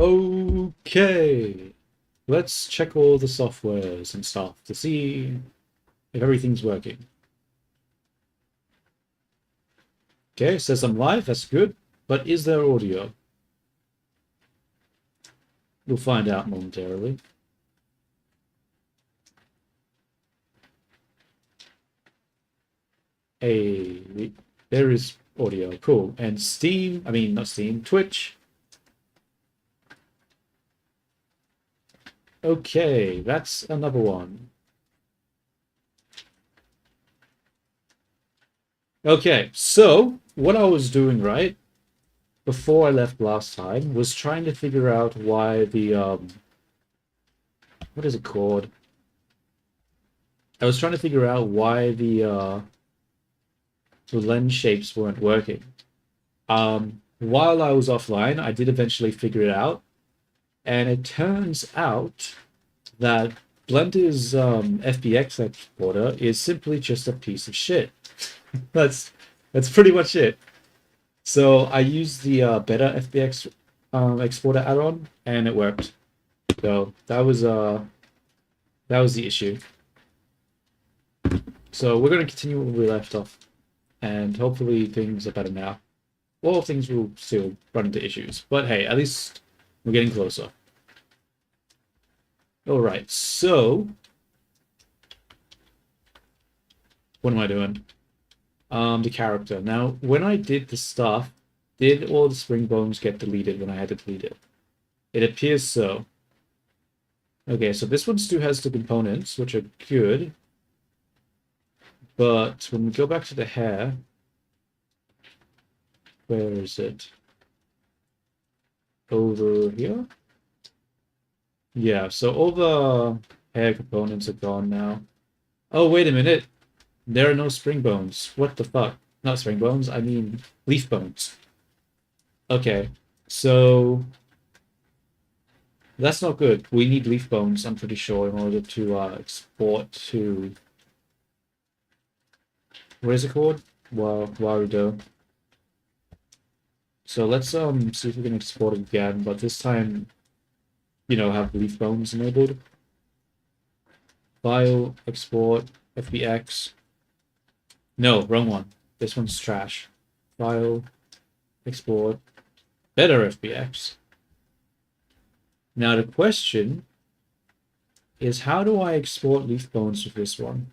Okay, let's check all the softwares and stuff to see if everything's working. Okay, says I'm live, that's good. But is there audio? We'll find out momentarily. Hey, there is audio, cool. And Steam, I mean, not Steam, Twitch. Okay, that's another one. Okay, so what I was doing right before I left last time was trying to figure out why the what is it called? I was trying to figure out why the lens shapes weren't working. While I was offline, I did eventually figure it out, and it turns out that Blender's FBX exporter is simply just a piece of shit. That's that's pretty much it. So I used the better FBX exporter add-on, and it worked. So that was the issue. So we're going to continue where we left off, and hopefully things are better now. Well, things will still run into issues, but hey, at least we're getting closer. All right, so what am I doing? The character. Now, when I did the stuff, did all the spring bones get deleted when I had to delete it? It appears so. Okay, so this one still has the components, which are good. But when we go back to the hair, where is it? Over here? Yeah, so all the hair components are gone now. Oh, wait a minute. There are no spring bones. What the fuck? Not spring bones, I mean leaf bones. Okay, so that's not good. We need leaf bones, I'm pretty sure, in order to export to... What is it called? Warudo. So let's see if we can export it again, but this time, you know, have leaf bones enabled. File, export, FBX. No, wrong one. This one's trash. File, export, better FBX. Now the question is, how do I export leaf bones with this one?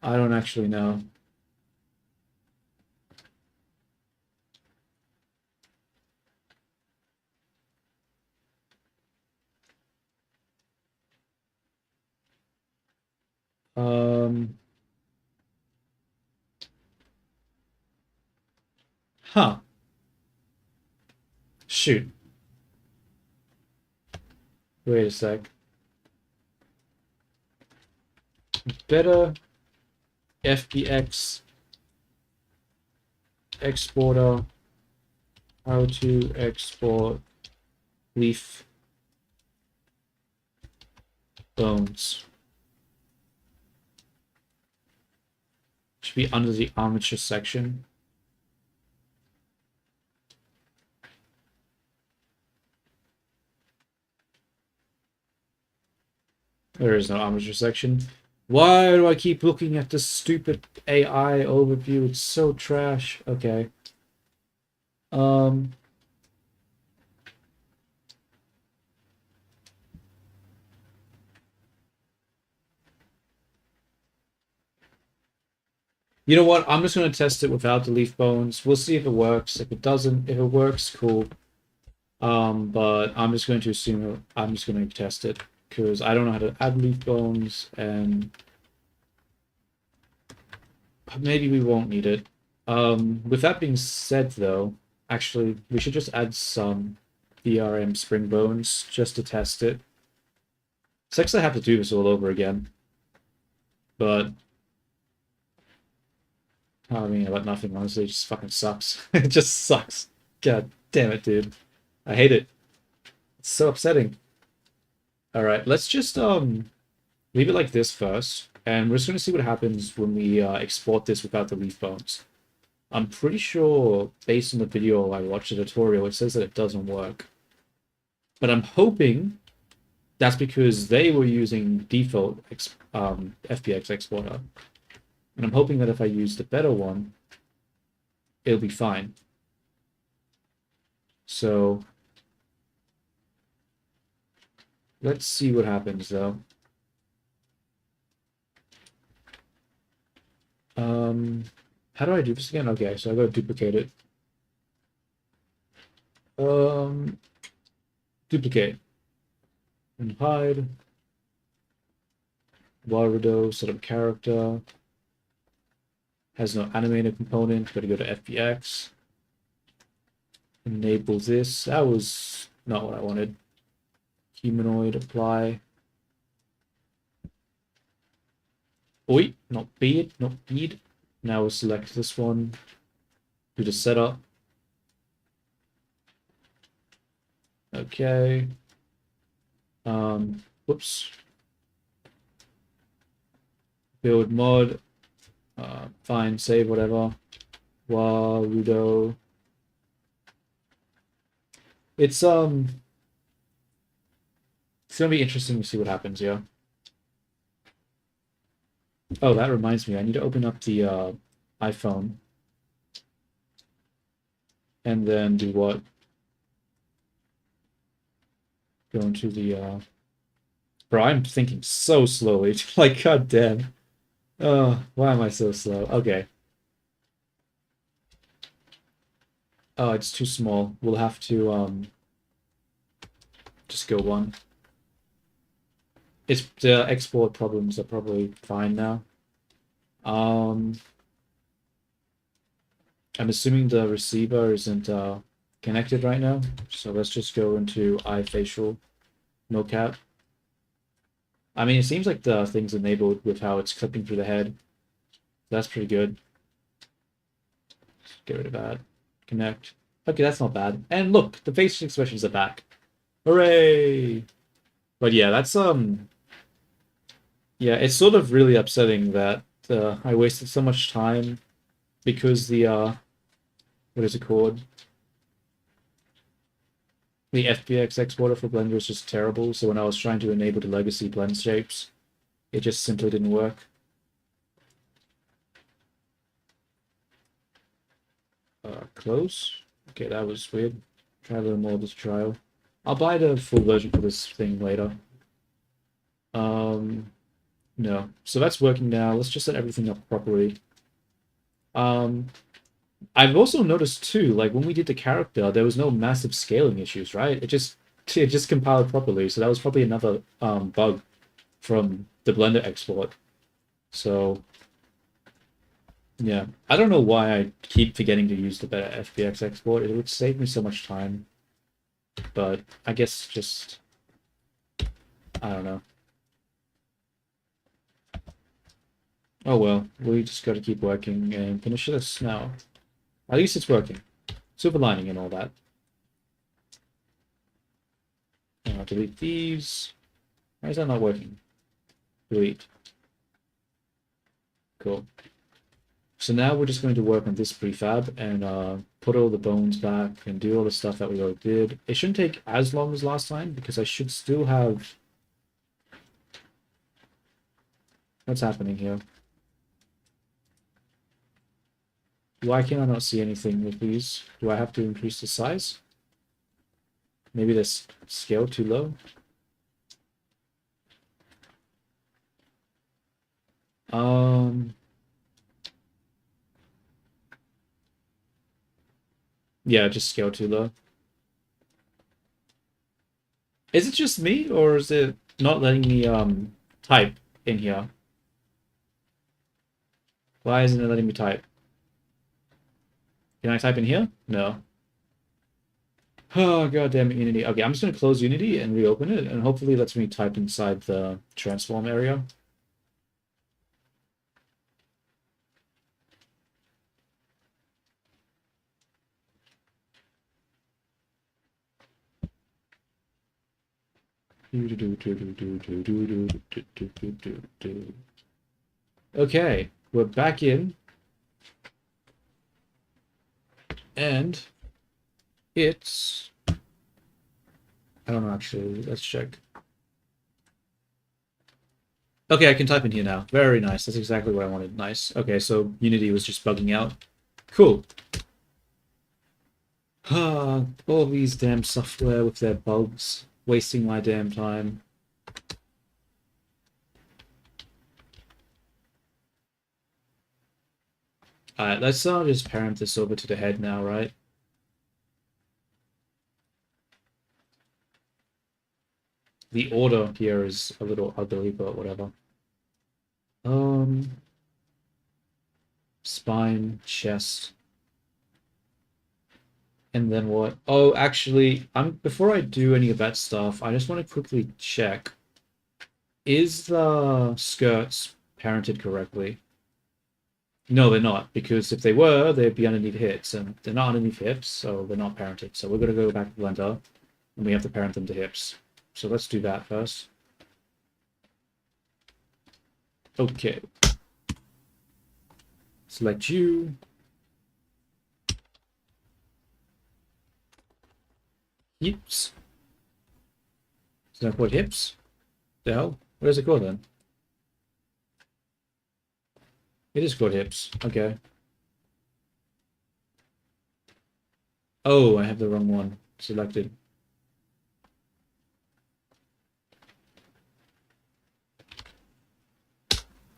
I don't actually know. Um, huh. Shoot. Wait a sec. Better FBX exporter. How to export leaf bones. Should be under the armature section. There is no armature section. Why do I keep looking at this stupid AI overview? It's so trash. Okay. Um. You know what? I'm just going to test it without the leaf bones. We'll see if it works. If it doesn't, if it works, cool. But I'm just going to assume I'm just going to test it because I don't know how to add leaf bones, and maybe we won't need it. With that being said, though, actually, we should just add some DRM spring bones just to test it. Sucks I have to do this all over again, but I mean, about nothing, honestly. It just fucking sucks. It just sucks. God damn it, dude. I hate it. It's so upsetting. Alright, let's just leave it like this first, and we're just gonna see what happens when we export this without the leaf bones. I'm pretty sure, based on the video I watched, the tutorial, it says that it doesn't work. But I'm hoping that's because they were using default FBX exporter. And I'm hoping that if I use the better one, it'll be fine. So let's see what happens though. How do I do this again? Okay, so I gotta duplicate it. Duplicate and hide. Warudo, set up character. Has no animated component, gotta go to FBX. Enable this. That was not what I wanted. Humanoid, apply. Oi, not bead, not bead. Now we'll select this one. Do the setup. Okay. Whoops. Build mod. Fine, save, whatever. Warudo. It's gonna be interesting to see what happens, yeah. Oh, that reminds me, I need to open up the iPhone. And then do what? Go into the Bro, I'm thinking so slowly. Like, god damn. Oh, why am I so slow? Okay. Oh, it's too small. We'll have to just go one. It's the export problems are probably fine now. I'm assuming the receiver isn't connected right now, so let's just go into iFacial mocap. I mean, it seems like the thing's enabled with how it's clipping through the head. That's pretty good. Get rid of that. Connect. Okay, that's not bad. And look, the facial expressions are back. Hooray! But yeah, that's yeah, it's sort of really upsetting that I wasted so much time because the what is it called? The FBX exporter for Blender is just terrible. So when I was trying to enable the legacy blend shapes, it just simply didn't work. Close. Okay, that was weird. Try a little more of this trial. I'll buy the full version for this thing later. No. So that's working now. Let's just set everything up properly. I've also noticed too, like when we did the character, there was no massive scaling issues, right? It just compiled properly. So that was probably another bug from the Blender export. So yeah, I don't know why I keep forgetting to use the better FBX export. It would save me so much time. But I guess just I don't know. Oh well, we just got to keep working and finish this now. At least it's working. Silver lining and all that. Delete these. Why is that not working? Delete. Cool. So now we're just going to work on this prefab and put all the bones back and do all the stuff that we already did. It shouldn't take as long as last time because I should still have... What's happening here? Why can I not see anything with these? Do I have to increase the size? Maybe this scale too low? Yeah, just scale too low. Is it just me, or is it not letting me type in here? Why isn't it letting me type? Can I type in here? No. Oh, god damn it, Unity. Okay, I'm just going to close Unity and reopen it, and hopefully it lets me type inside the transform area. Okay, we're back in. And it's... I don't know, actually. Let's check. Okay, I can type in here now. Very nice. That's exactly what I wanted. Nice. Okay, so Unity was just bugging out. Cool. All these damn software with their bugs. Wasting my damn time. Alright, let's just parent this over to the head now, right? The order here is a little ugly, but whatever. Spine, chest. And then what? Oh, actually, before I do any of that stuff, I just want to quickly check. Is the skirts parented correctly? No, they're not, because if they were, they'd be underneath hips, and they're not underneath hips, so they're not parented. So we're going to go back to Blender, and we have to parent them to hips. So let's do that first. Okay. Select you. Hips. Is that called hips? The hell? What is it called then? It is called hips. Okay. Oh, I have the wrong one selected.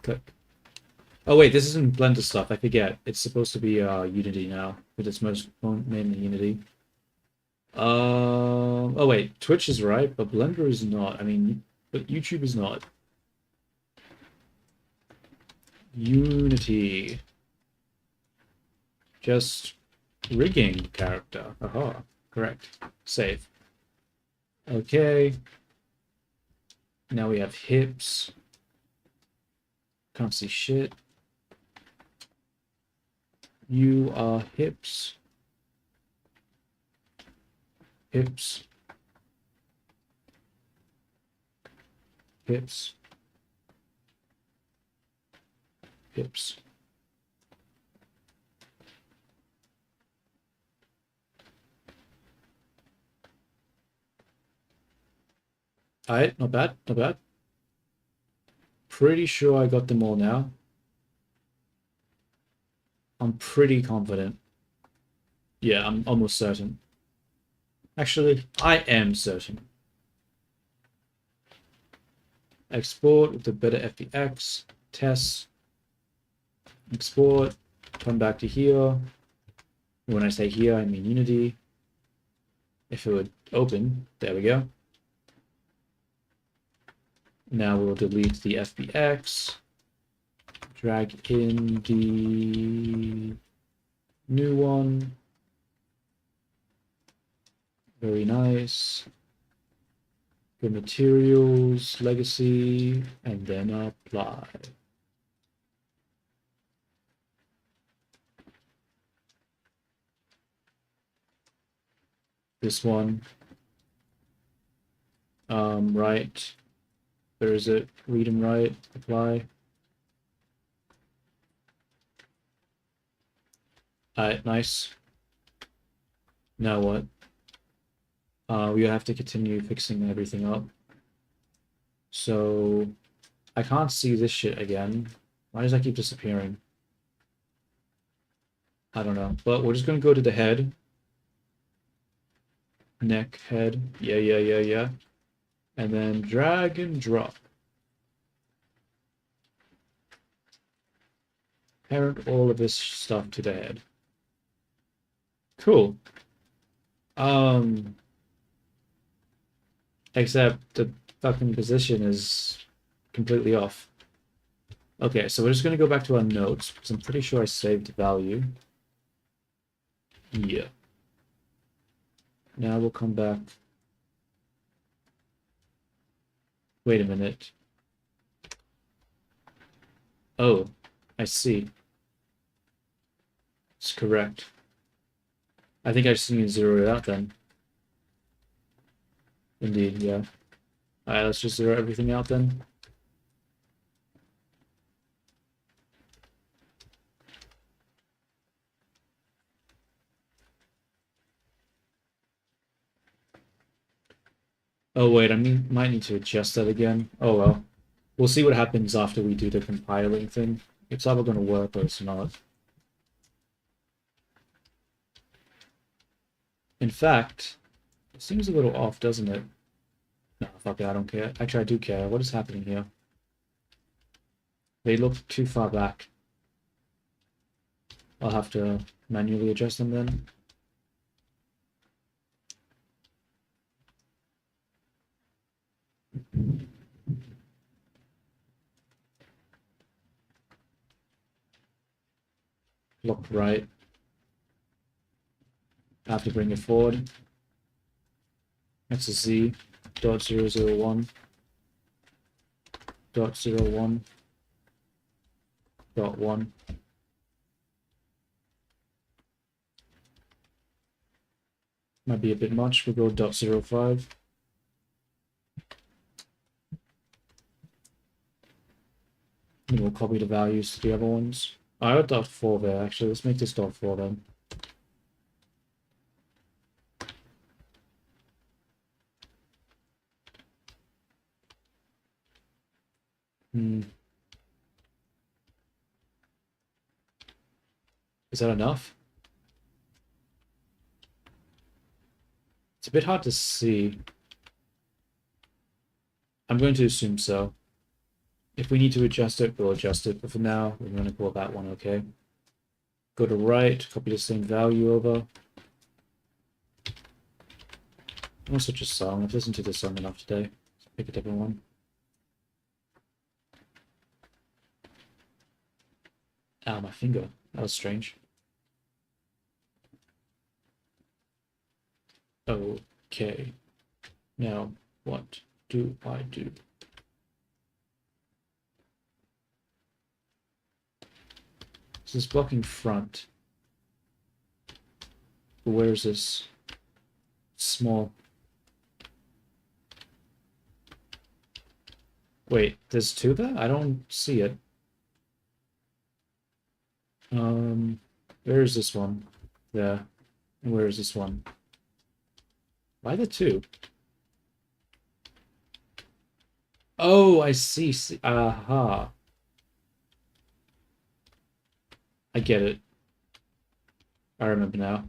Click. Oh wait, this isn't Blender stuff. I forget. It's supposed to be Unity now, but it's mainly Unity. Oh wait, Twitch is right, but Blender is not. I mean, but YouTube is not. Unity. Just rigging character. Aha, correct. Save. Okay. Now we have hips. Can't see shit. You are hips. Hips. Hips. Hips. Alright, not bad, not bad. Pretty sure I got them all now. I'm pretty confident. Yeah, I'm almost certain. Actually, I am certain. Export with the better FBX. Test. Export. Come back to here. When I say here, I mean Unity. If it would open, there we go. Now we'll delete the FBX. Drag in the new one. Very nice. Go materials, legacy, and then apply. This one. Right. Where is it? Read and write, apply. Alright, nice. Now what? We have to continue fixing everything up. So I can't see this shit again. Why does that keep disappearing? I don't know. But we're just gonna go to the head. Neck, head. Yeah. And then drag and drop. Parent all of this stuff to the head. Cool. Except the fucking position is completely off. Okay, so we're just going to go back to our notes, because I'm pretty sure I saved value. Yeah. Now we'll come back. Wait a minute. Oh, I see. It's correct. I think I just need to zero it out then. Indeed, yeah. Alright, let's just zero everything out then. Oh wait, might need to adjust that again. Oh well. We'll see what happens after we do the compiling thing. It's either going to work or it's not. In fact, it seems a little off, doesn't it? No, fuck it, I don't care. Actually, I do care. What is happening here? They look too far back. I'll have to manually adjust them then. Look right. I have to bring it forward. That's a Z. Dot 001. Dot 01. Dot 1. Might be a bit much. We'll go dot 05. And we'll copy the values to the other ones. I got dot 4 there, actually. Let's make this dot 4 then. Is that enough? It's a bit hard to see. I'm going to assume so. If we need to adjust it, we'll adjust it. But for now, we're going to call that one okay. Go to right, copy the same value over. Oh, such a song. I've listened to this song enough today. Let's pick a different one. Ow, my finger. That was strange. Okay. Now, what do I do? This is blocking front. But where is this? Small. Wait, there's two there? I don't see it. Where is this one? There. And where is this one? Why the two? Oh, I see. Aha. I get it. I remember now.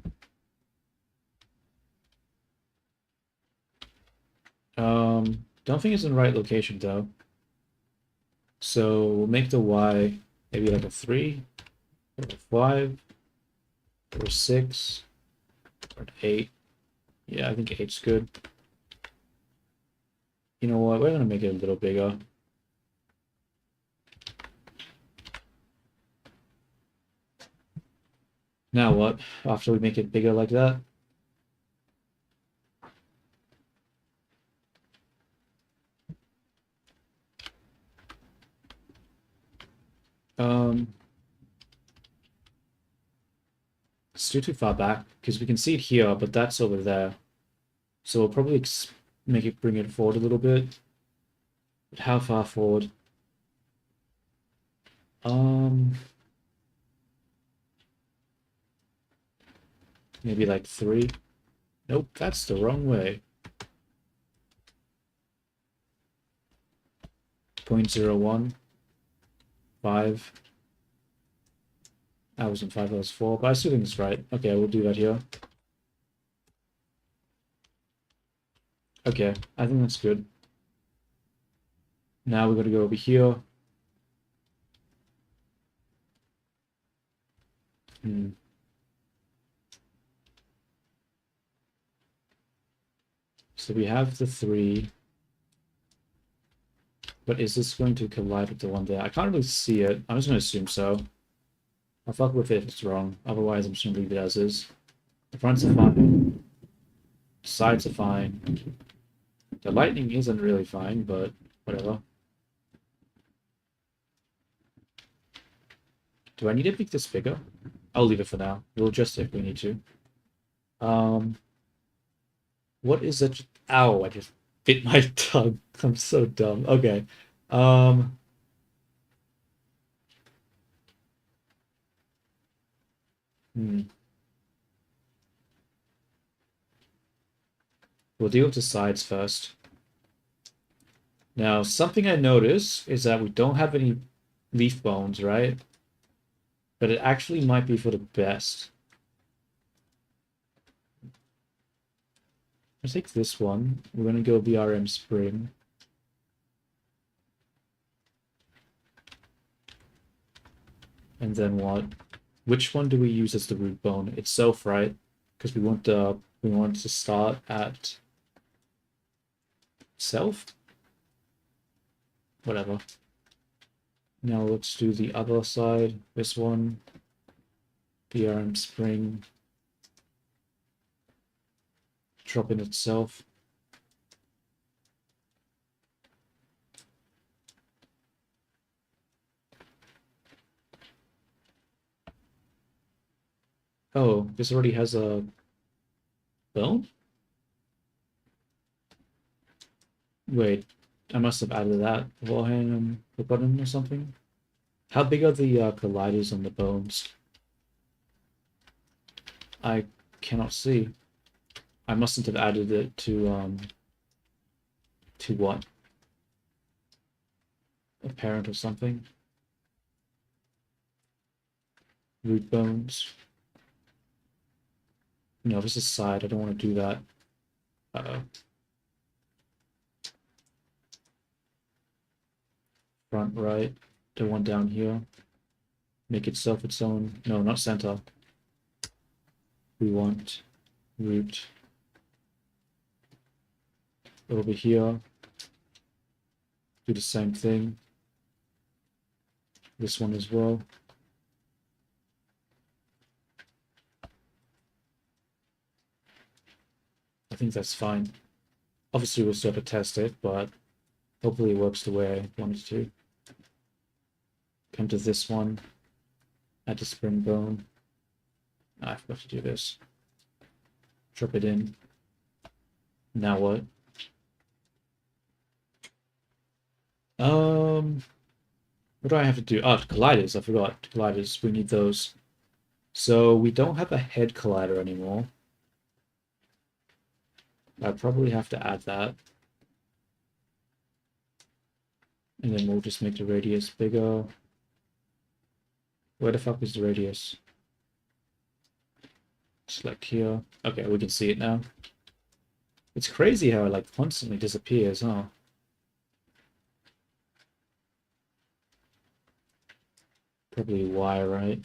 Don't think it's in the right location though. So we'll make the Y maybe like a 3, or a 5, or a 6, or an 8. Yeah, I think 8's good. You know what? We're gonna make it a little bigger. Now what? After we make it bigger like that? It's too far back because we can see it here, but that's over there. So we'll probably bring it forward a little bit. But how far forward? Maybe like 3. Nope, that's the wrong way. 0.01. 5. I was in 5, I was 4, but I still think it's right. Okay, we'll do that here. Okay, I think that's good. Now we're going to go over here. So we have the 3. But is this going to collide with the one there? I can't really see it. I'm just going to assume so. I'll fuck with it if it's wrong. Otherwise, I'm just going to leave it as is. The fronts are fine. The sides are fine. The lightning isn't really fine, but whatever. Do I need to make this bigger? I'll leave it for now. We'll adjust it if we need to. What is it? Ow, I just bit my tongue. I'm so dumb. Okay. We'll deal with the sides first. Now, something I notice is that we don't have any leaf bones, right? But it actually might be for the best. Let's take this one. We're going to go VRM Spring. And then what? Which one do we use as the root bone? It's Self, right? Because we want to start at Self? Whatever. Now let's do the other side. This one. VRM Spring. Drop in itself. Oh, this already has a bone? Wait, I must have added that beforehand and forgotten or something. How big are the colliders on the bones? I cannot see. I mustn't have added it to what? A parent or something? Root bones. No, this is side. I don't want to do that. Uh-oh. Front right. The one down here. Make itself its own. No, not center. We want root over here. Do the same thing. This one as well. I think that's fine. Obviously, we'll still have to test it, but hopefully it works the way I wanted it to. Come to this one. Add the spring bone. I forgot to do this. Drop it in. Now what? What do I have to do? Oh, colliders. I forgot. Colliders. We need those. So we don't have a head collider anymore. I probably have to add that. And then we'll just make the radius bigger. Where the fuck is the radius? Select here. Okay, we can see it now. It's crazy how it like constantly disappears, huh? Probably Y, right?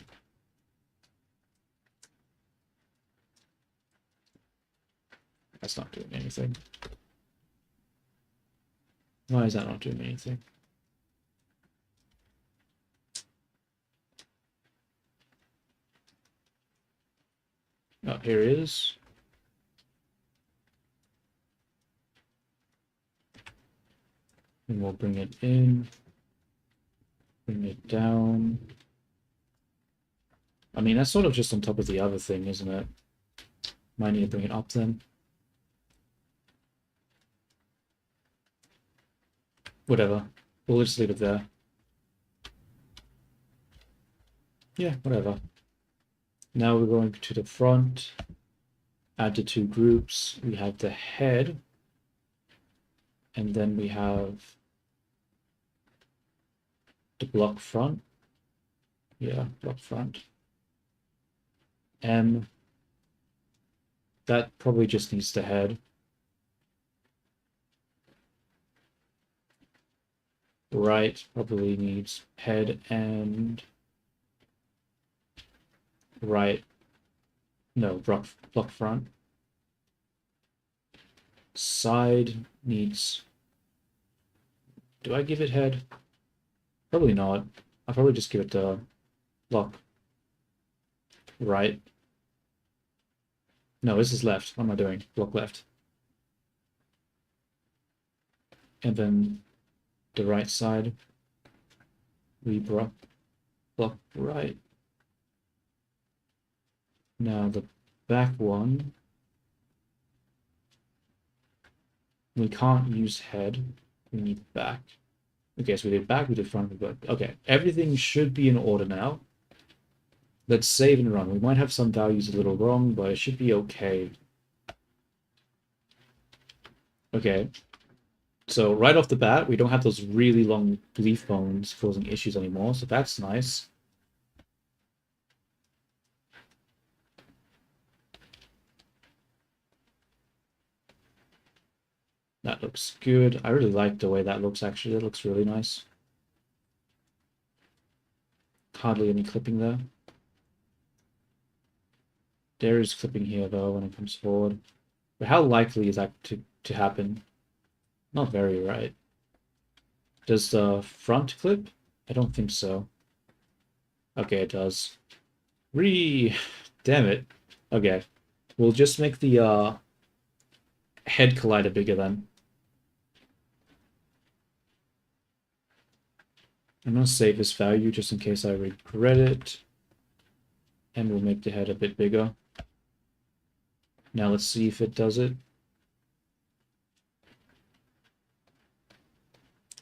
That's not doing anything. Why is that not doing anything? Oh, here it is. And we'll bring it in. Bring it down. I mean, that's sort of just on top of the other thing, isn't it? Might need to bring it up then. Whatever. We'll just leave it there. Yeah, whatever. Now we're going to the front. Add the two groups. We have the head. And then we have the block front. Yeah, block front. M. That probably just needs the head. Right probably needs head and right. No, block front. Side needs. Do I give it head? Probably not. I'll probably just give it block right. No, this is left. What am I doing? Block left. And then the right side, we block right. Now the back one, we can't use head. We need back. Okay, so we did back, we did front, but okay. Everything should be in order now. Let's save and run. We might have some values a little wrong, but it should be okay. Okay. So right off the bat, we don't have those really long leaf bones causing issues anymore, so that's nice. That looks good. I really like the way that looks, actually. It looks really nice. Hardly any clipping there. There is clipping here, though, when it comes forward. But how likely is that to happen? Not very, right? Does the front clip? I don't think so. Okay, it does. Damn it. Okay. We'll just make the head collider bigger then. I'm gonna save this value just in case I regret it. And we'll make the head a bit bigger. Now let's see if it does it.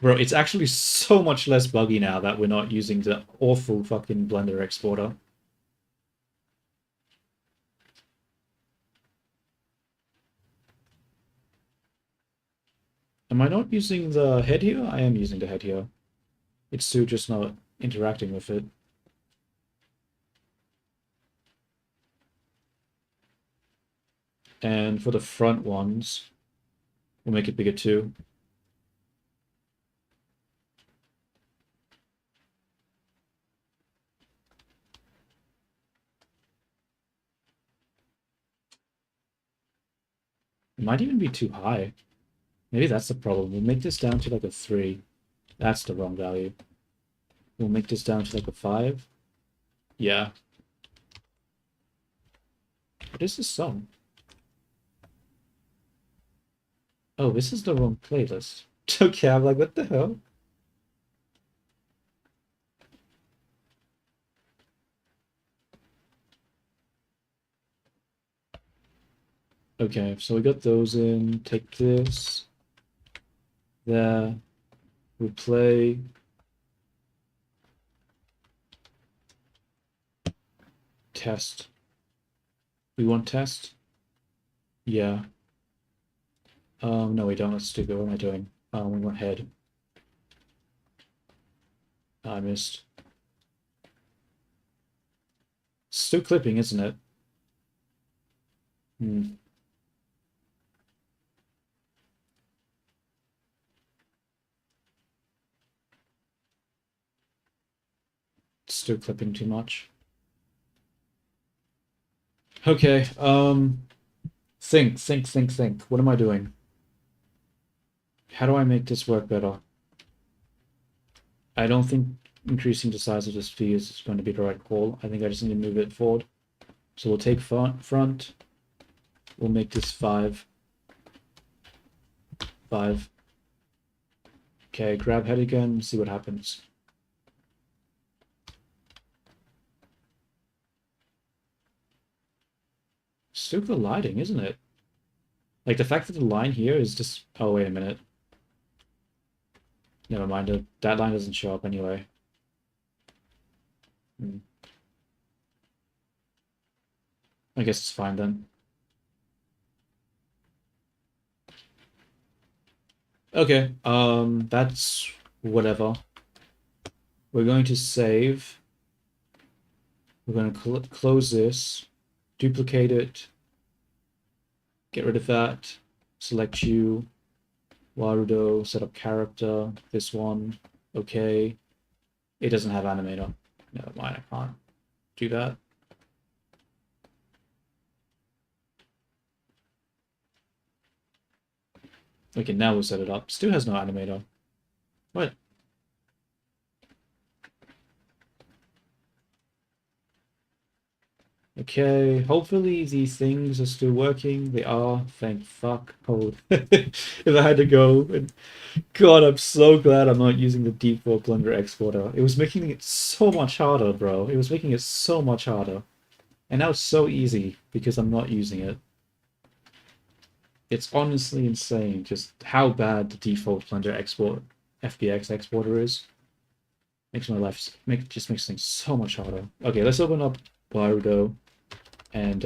Bro, it's actually so much less buggy now that we're not using the awful fucking Blender exporter. Am I not using the head here? I am using the head here. It's still just not interacting with it. And for the front ones, we'll make it bigger too. It might even be too high. Maybe that's the problem. We'll make this down to like a 3. That's the wrong value. We'll make this down to like a 5. Yeah. What is this song? Oh, this is the wrong playlist. Okay, I'm like, what the hell? Okay, so we got those in. Take this. There. We play. Test. We want test? Yeah. No, we don't. That's stupid. What am I doing? We want head. I missed. Still clipping, isn't it? Hmm. Still clipping too much. Okay, think. What am I doing? How do I make this work better? I don't think increasing the size of this sphere is going to be the right call. I think I just need to move it forward. So we'll take front. We'll make this 5. 5. Okay, grab head again, see what happens. Still colliding, isn't it? Like, the fact that the line here is just... Oh, wait a minute. Never mind, that line doesn't show up anyway. I guess it's fine then. Okay, that's whatever. We're going to save. We're going to close this, duplicate it, get rid of that, select you, Warudo, set up character, this one, okay. It doesn't have animator. Never mind, I can't do that. Okay, now we'll set it up. Still has no animator. What? Okay, hopefully these things are still working. They are, thank fuck. Hold. If I had to go, and God, I'm so glad I'm not using the default Blender exporter. It was making it so much harder, bro. It was making it so much harder. And now it's so easy because I'm not using it. It's honestly insane just how bad the default Blender FBX exporter is. Makes my life just makes things so much harder. Okay, let's open up Warudo and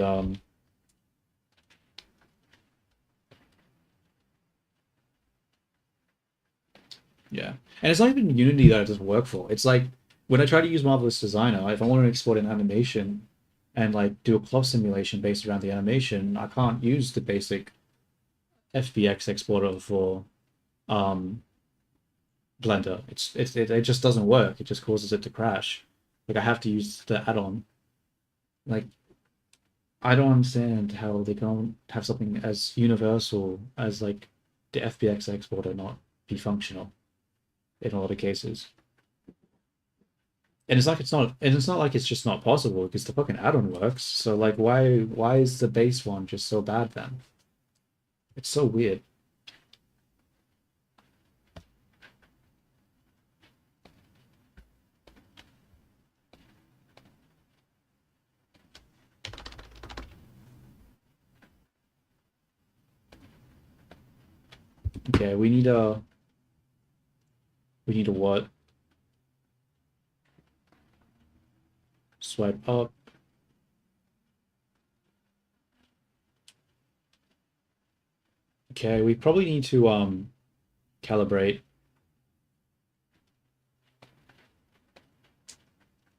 Yeah. And it's not even Unity that it doesn't work for. It's like when I try to use Marvelous Designer, if I want to export an animation and like do a cloth simulation based around the animation, I can't use the basic FBX exporter for um, Blender. It just doesn't work. It just causes it to crash. Like I have to use the add-on. Like I don't understand how they can't have something as universal as like the FBX exporter not be functional in a lot of cases. And it's not like it's just not possible because the fucking add-on works. So like why is the base one just so bad then? It's so weird. Okay, we need a what? Swipe up. Okay, we probably need to calibrate.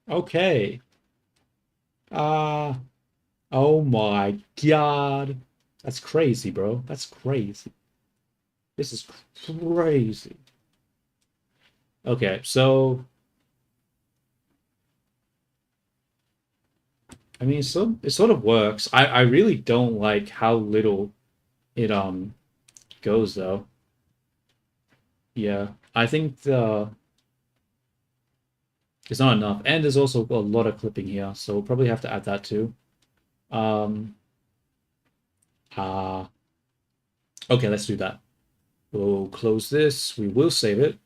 Okay. Oh my God. That's crazy, bro. That's crazy. This is crazy. Okay, so I mean, it sort of works. I really don't like how little it goes though. Yeah, I think it's not enough, and there's also a lot of clipping here, so we'll probably have to add that too. Um, uh, okay, let's do that. We'll close this. We will save it.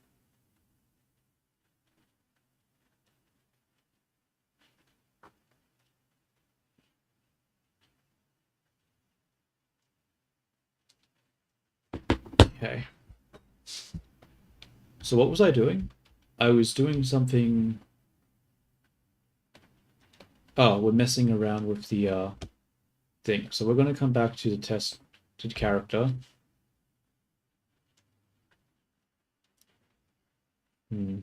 Okay. So what was I doing? I was doing something. Oh, we're messing around with the thing. So we're going to come back to the test to the character. Hmm.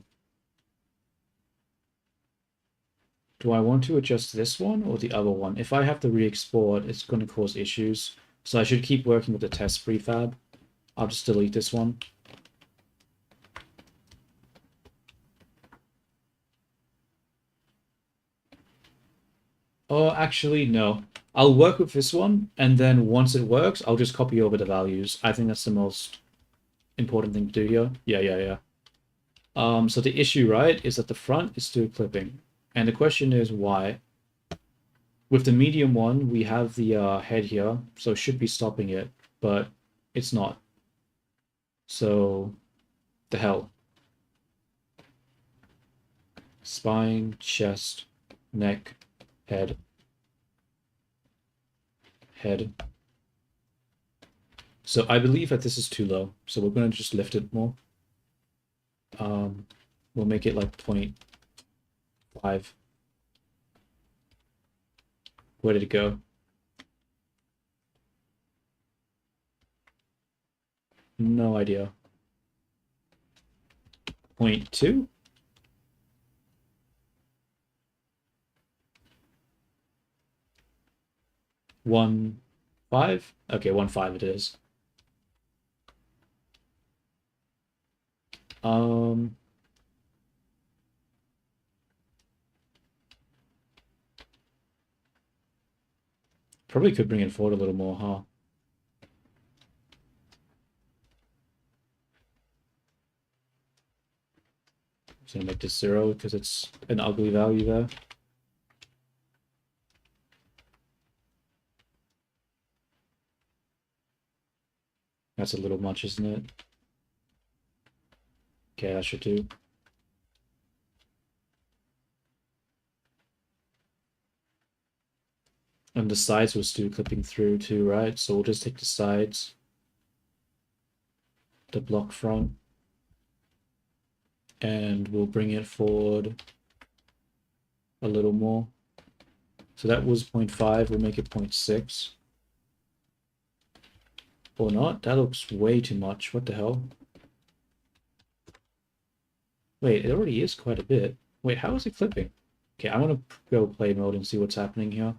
Do I want to adjust this one or the other one? If I have to re-export, it's going to cause issues. So I should keep working with the test prefab. I'll just delete this one. Oh, actually, no. I'll work with this one, and then once it works, I'll just copy over the values. I think that's the most important thing to do here. Yeah. So the issue, right, is that the front is still clipping. And the question is why? With the medium one, we have the head here, so it should be stopping it, but it's not. So, the hell. Spine, chest, neck, head, head. So I believe that this is too low, so we're going to just lift it more. We'll make it like 0.5. Where did it go? No idea. 0.2? 1.5? Okay, 1.5 it is. Um, Probably could bring it forward a little more, huh? Just gonna make this 0 because it's an ugly value there. That's a little much, isn't it? Okay, that should do. And the sides will still clipping through too, right? So we'll just take the sides, the block front, and we'll bring it forward a little more. So that was 0.5, we'll make it 0.6. Or not, that looks way too much, what the hell? Wait, it already is quite a bit. Wait, how is it clipping? Okay, I want to go play mode and see what's happening here.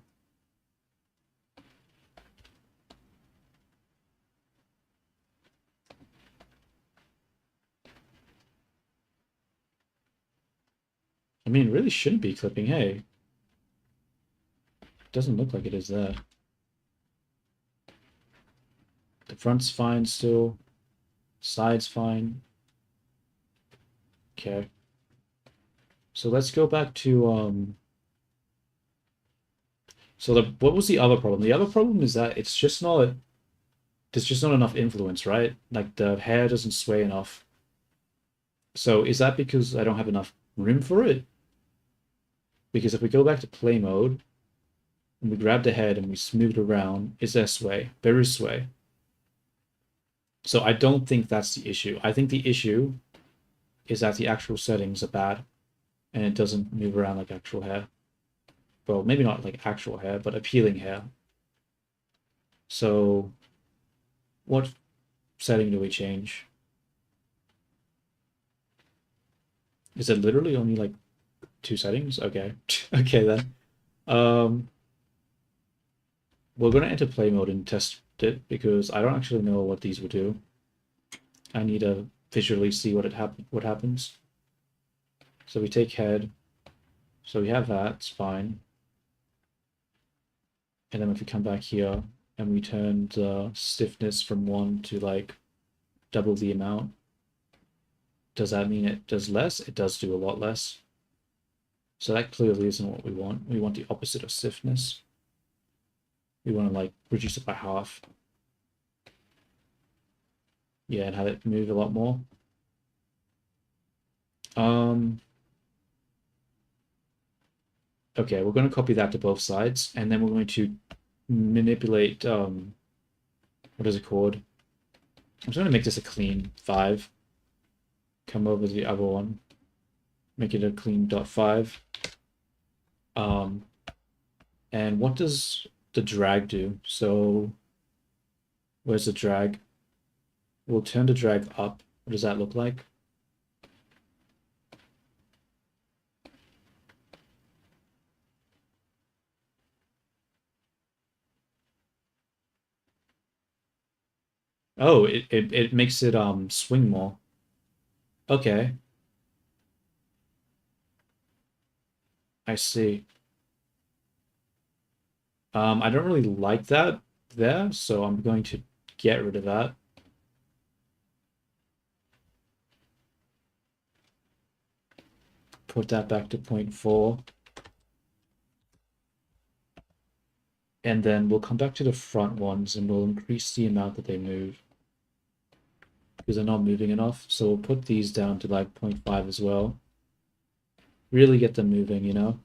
I mean, it really shouldn't be clipping, hey. It doesn't look like it is there. The front's fine still. Side's fine. Okay. So let's go back to so what was the other problem? The other problem is that there's just not enough influence, right? Like the hair doesn't sway enough. So is that because I don't have enough room for it? Because if we go back to play mode and we grab the head and we smooth it around, is there sway? There is sway. So I don't think that's the issue. I think the issue is that the actual settings are bad and it doesn't move around like actual hair. Well, maybe not like actual hair, but appealing hair. So what setting do we change? Is it literally only like 2 settings? Okay. Okay then. Um, we're gonna enter play mode and test it because I don't actually know what these will do. I need to visually see what happens. So we take head. So we have that, it's fine. And then if we come back here and we turn the stiffness from 1 to like double the amount, does that mean it does less? It does do a lot less. So that clearly isn't what we want. We want the opposite of stiffness. We want to like reduce it by half. Yeah, and have it move a lot more. Okay, we're going to copy that to both sides, and then we're going to manipulate, what is it called? I'm just going to make this a clean 5. Come over to the other one, make it a clean .5. And what does the drag do? So where's the drag? We'll turn the drag up. What does that look like? Oh, it makes it swing more. Okay, I see. I don't really like that there, so I'm going to get rid of that. Put that back to 0.4. And then we'll come back to the front ones and we'll increase the amount that they move because they're not moving enough. So we'll put these down to like 0.5 as well. Really get them moving, you know?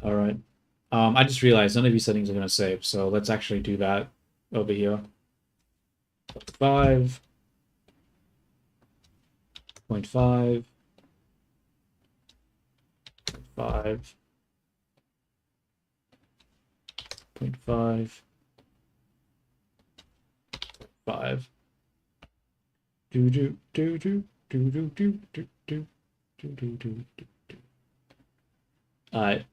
All right. I just realized none of these settings are going to save, so let's actually do that over here. 5, 0.5, 5, 0.5, 5. Do do do do do do do do do do do do do. All right,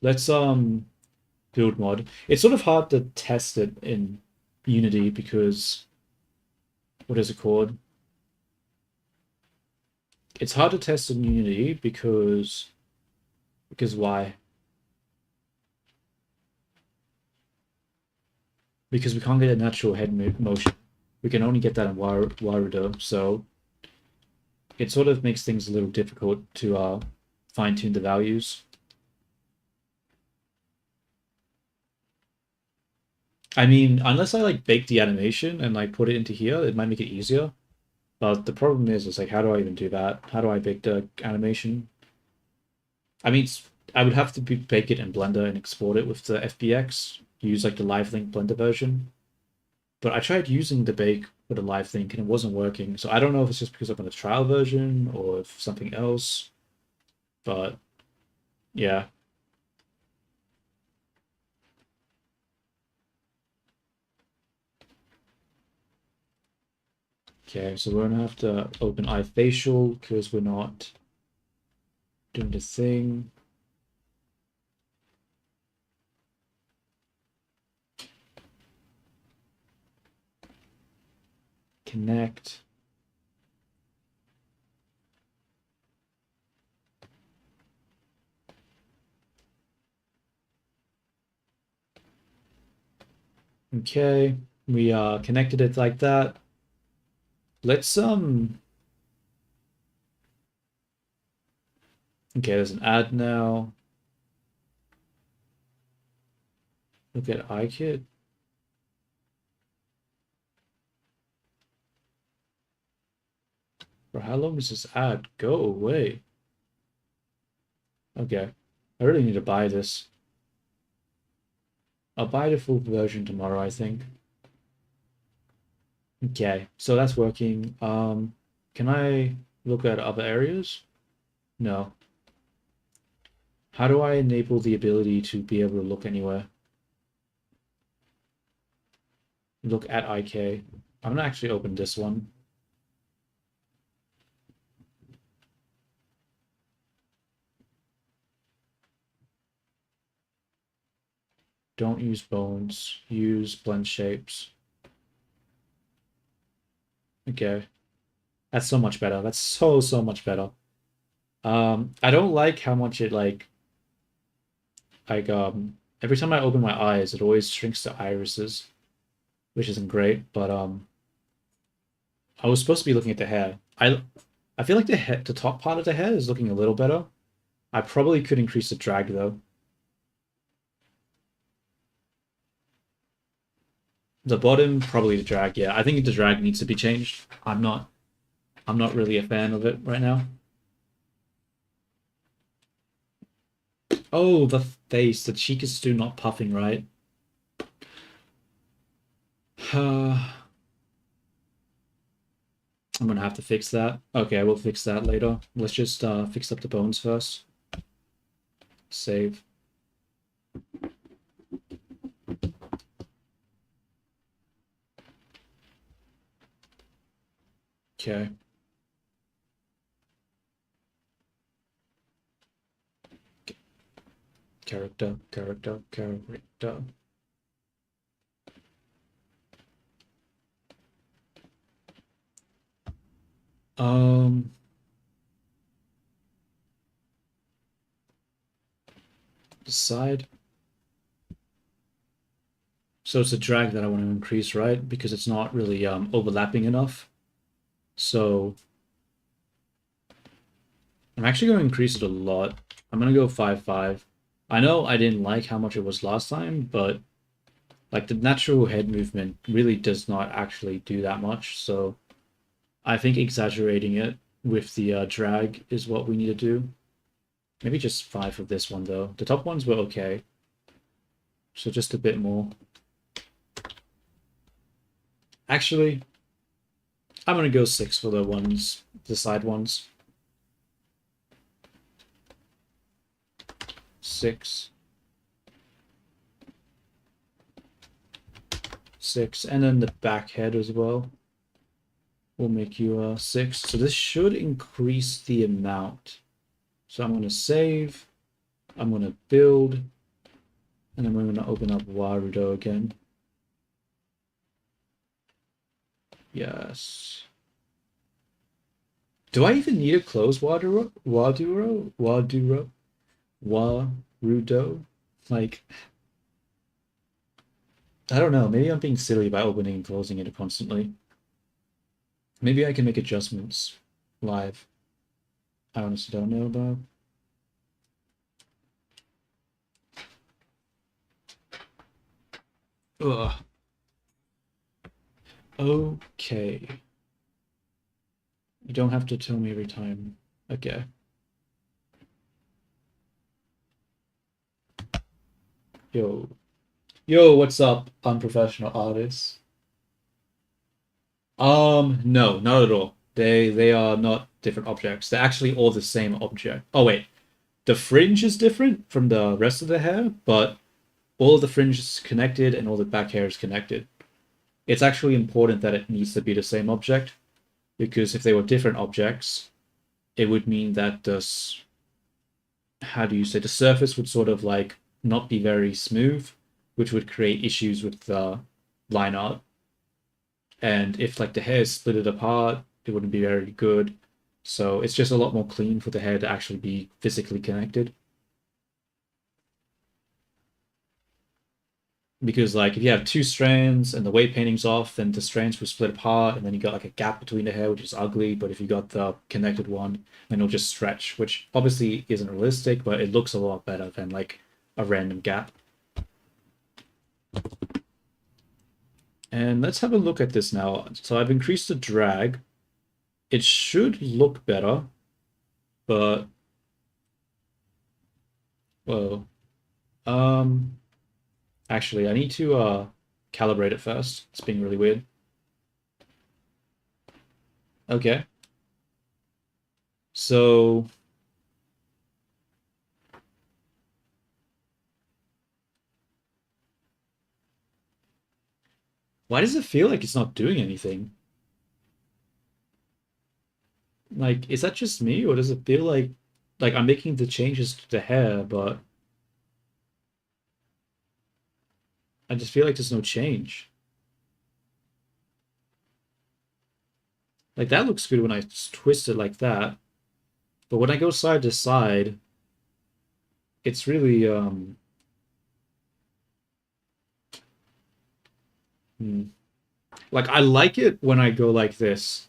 let's build mod. It's sort of hard to test it in Unity because what is it called? It's hard to test in Unity because why? Because we can't get a natural head motion. We can only get that in Warudo, so it sort of makes things a little difficult to fine tune the values. I mean, unless I like bake the animation and like put it into here, it might make it easier. But the problem is like, how do I even do that? How do I bake the animation? I mean, I would have to bake it in Blender and export it with the FBX. Use like the LiveLink Blender version. But I tried using the bake with a LiveLink and it wasn't working. So I don't know if it's just because I'm on a trial version or if something else. But yeah. Okay, so we're gonna have to open iFacial because we're not doing the thing. Connect. Okay, we connected it like that. Let's okay, there's an ad now. Look at iKit. For how long does this ad go away? Okay, I really need to buy this. I'll buy the full version tomorrow, I think. Okay, so that's working. Can I look at other areas? No. How do I enable the ability to be able to look anywhere? Look at IK. I'm gonna actually open this one. Don't use bones. Use blend shapes. Okay. That's so much better. That's so much better. I don't like how much it every time I open my eyes, it always shrinks the irises, which isn't great, but I was supposed to be looking at the hair. I feel like the top part of the hair is looking a little better. I probably could increase the drag though. The bottom, probably the drag, yeah. I think the drag needs to be changed. I'm not really a fan of it right now. Oh, the face. The cheek is still not puffing, right? I'm gonna have to fix that. Okay, we'll fix that later. Let's just fix up the bones first. Save. Okay. Character. Um, Decide. So it's a drag that I want to increase, right? Because it's not really overlapping enough. So I'm actually going to increase it a lot. I'm going to go 5-5. I know I didn't like how much it was last time, but like the natural head movement really does not actually do that much. So I think exaggerating it with the drag is what we need to do. Maybe just 5 of this one though. The top ones were okay. So just a bit more. Actually, I'm gonna go 6 for the side ones. 6. 6, and then the back head as well. We'll make you 6. So this should increase the amount. So I'm gonna save. I'm gonna build, and then we're gonna open up Warudo again. Yes. Do I even need to close Warudo? Like, I don't know. Maybe I'm being silly by opening and closing it constantly. Maybe I can make adjustments live. I honestly don't know about. Ugh. Okay. You don't have to tell me every time. Okay. Yo. Yo, what's up, unprofessional artists? No, not at all. They are not different objects. They're actually all the same object. Oh wait. The fringe is different from the rest of the hair, but all of the fringe is connected and all the back hair is connected. It's actually important that it needs to be the same object. because if they were different objects, it would mean that how do you say, the surface would sort of like not be very smooth, which would create issues with the line art. And if like the hair is split it apart, it wouldn't be very good. So it's just a lot more clean for the hair to actually be physically connected. Because like if you have two strands and the weight painting's off, then the strands will split apart, and then you got like a gap between the hair, which is ugly. But if you got the connected one, then it'll just stretch, which obviously isn't realistic, but it looks a lot better than like a random gap. And let's have a look at this now. So I've increased the drag. It should look better, but whoa. Actually, I need to calibrate it first. It's being really weird. Okay. So why does it feel like it's not doing anything? Like, is that just me, or does it feel like I'm making the changes to the hair, but I just feel like there's no change. Like that looks good when I twist it like that, but when I go side to side, it's really hmm. Like I like it when I go like this,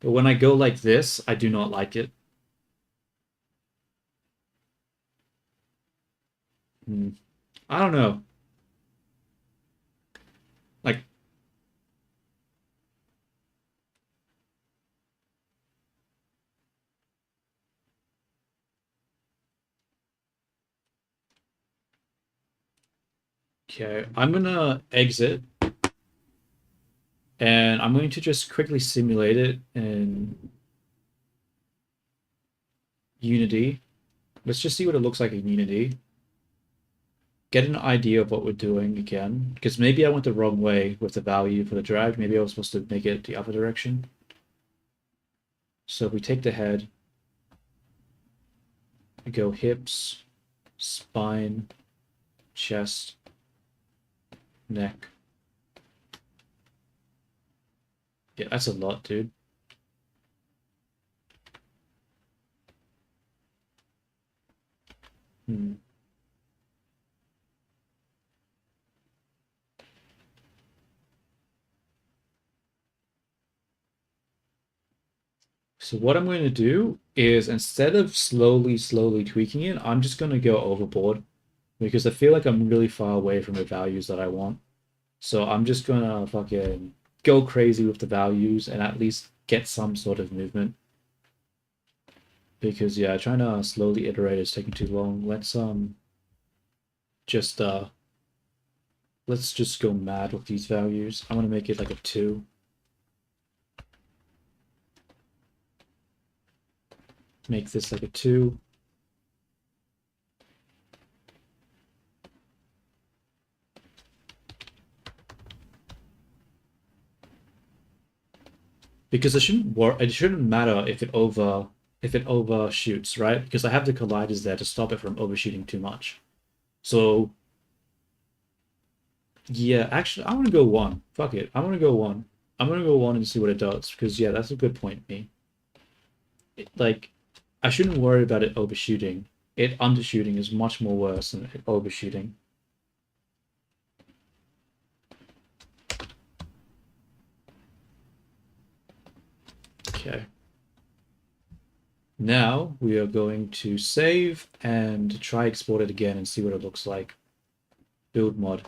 but when I go like this, I do not like it. Hmm. I don't know. Like, okay, I'm gonna exit and I'm going to just quickly simulate it in Unity. Let's just see what it looks like in Unity. Get an idea of what we're doing again, because maybe I went the wrong way with the value for the drag. Maybe I was supposed to make it the other direction. So if we take the head, we go hips, spine, chest, neck. Yeah, that's a lot, dude. Hmm. So what I'm going to do is instead of slowly tweaking it, I'm just going to go overboard because I feel like I'm really far away from the values that I want. So I'm just going to fucking go crazy with the values and at least get some sort of movement. Because yeah, trying to slowly iterate is taking too long. Just uh let's just go mad with these values. I want to make it like a 2. Make this like a 2. Because it shouldn't matter if it overshoots, right? Because I have the colliders there to stop it from overshooting too much. So yeah, actually I want to go 1. Fuck it. I want to go 1. I'm gonna go 1 and see what it does. Because yeah, that's a good point, me. Like I shouldn't worry about it overshooting. It undershooting is much more worse than it overshooting. Okay. Now we are going to save and try export it again and see what it looks like. Build mod.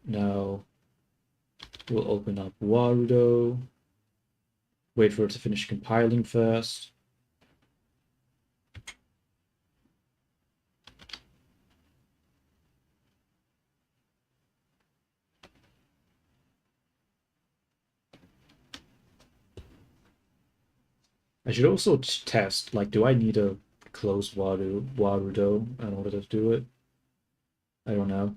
Now we'll open up Warudo. Wait for it to finish compiling first. I should also test, like, do I need a close Warudo in order to do it? I don't know.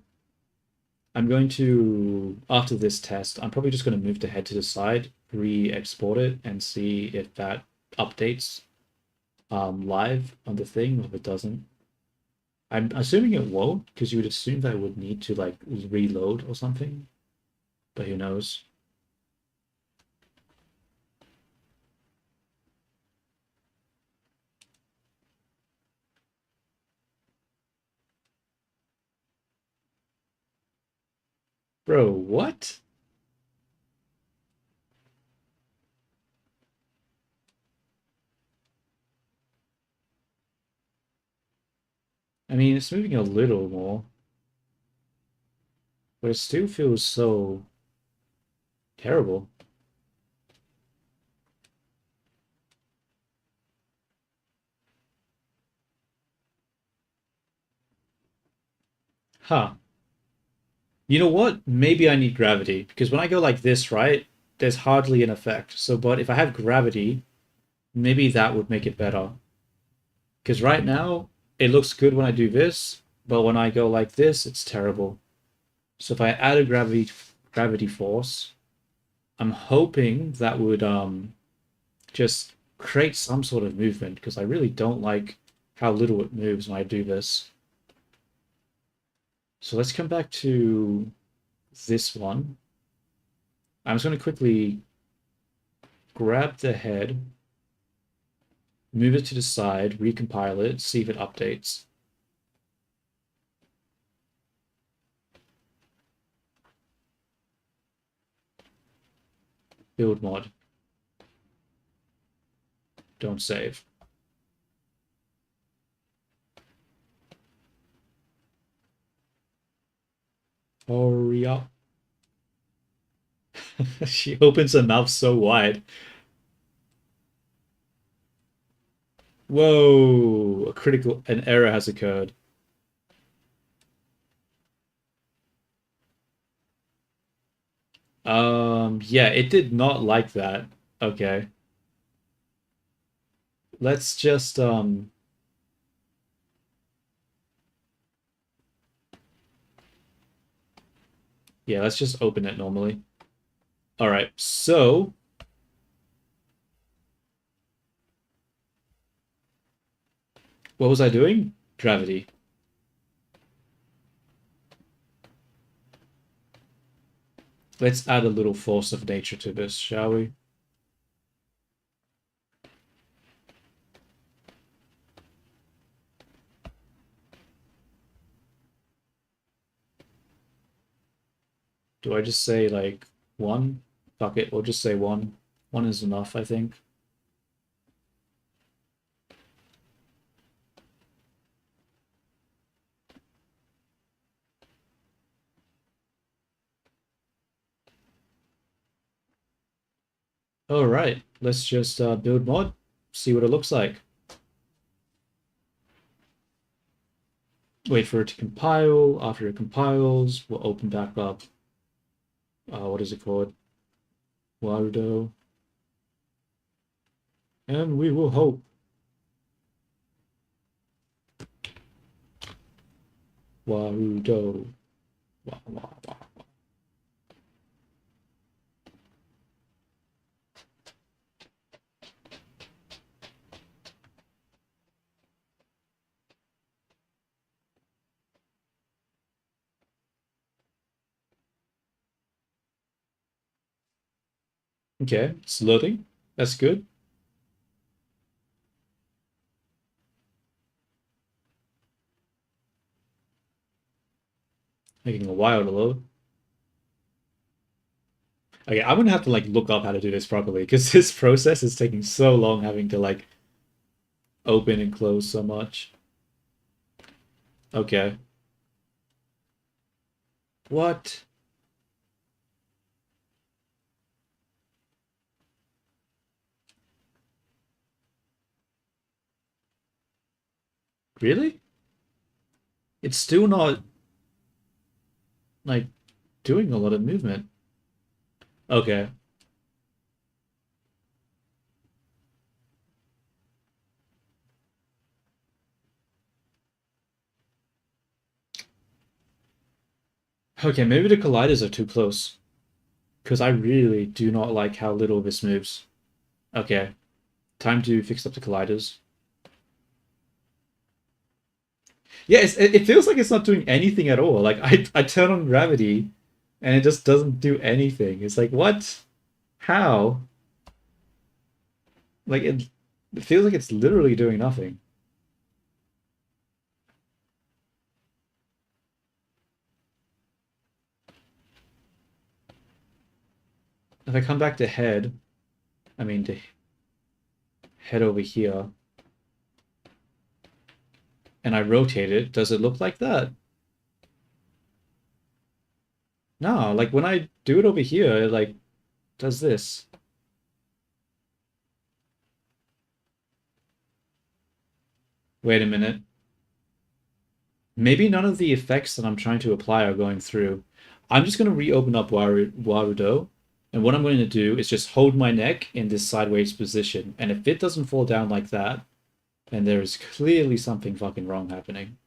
I'm going to, after this test, I'm probably just going to move the head to the side re-export it and see if that updates live on the thing, or if it doesn't. I'm assuming it won't, because you would assume that it would need to like reload or something, but who knows? Bro, what? I mean, it's moving a little more, but it still feels so terrible. Huh. You know what? Maybe I need gravity, because when I go like this, right, there's hardly an effect. So, but if I have gravity, maybe that would make it better. Because right now, it looks good when I do this, but when I go like this, it's terrible. So if I add a gravity force, I'm hoping that would just create some sort of movement, because I really don't like how little it moves when I do this. So let's come back to this one. I'm just going to quickly grab the head, move it to the side, recompile it, see if it updates. Build mod. Don't save. Hurry up. She opens her mouth so wide. Whoa, an error has occurred. Yeah, it did not like that. Okay. Let's just yeah, let's just open it normally. All right. So, what was I doing? Gravity. Let's add a little force of nature to this, shall we? Do I just say like one? Fuck it, we'll just say one. One is enough, I think. All right, let's just build mod, see what it looks like. Wait for it to compile. After it compiles, we'll open back up. What is it called? Warudo. And we will hope. Warudo. Wah, wah, wah. Okay, it's loading. That's good. Taking a while to load. Okay, I'm gonna have to like look up how to do this properly, because this process is taking so long, having to like open and close so much. Okay. What? Really? It's still not like doing a lot of movement. Okay. Okay, maybe the colliders are too close. because I really do not like how little this moves. Okay, time to fix up the colliders. Yeah, it feels like it's not doing anything at all. Like I turn on gravity and it just doesn't do anything. It's like, what? How? Like it feels like it's literally doing nothing. If I come back to head, I mean to head over here, and I rotate it, does it look like that? No, like when I do it over here, it like does this. Wait a minute. Maybe none of the effects that I'm trying to apply are going through. I'm just going to reopen up Warudo, and what I'm going to do is just hold my neck in this sideways position, and if it doesn't fall down like that, then there is clearly something fucking wrong happening.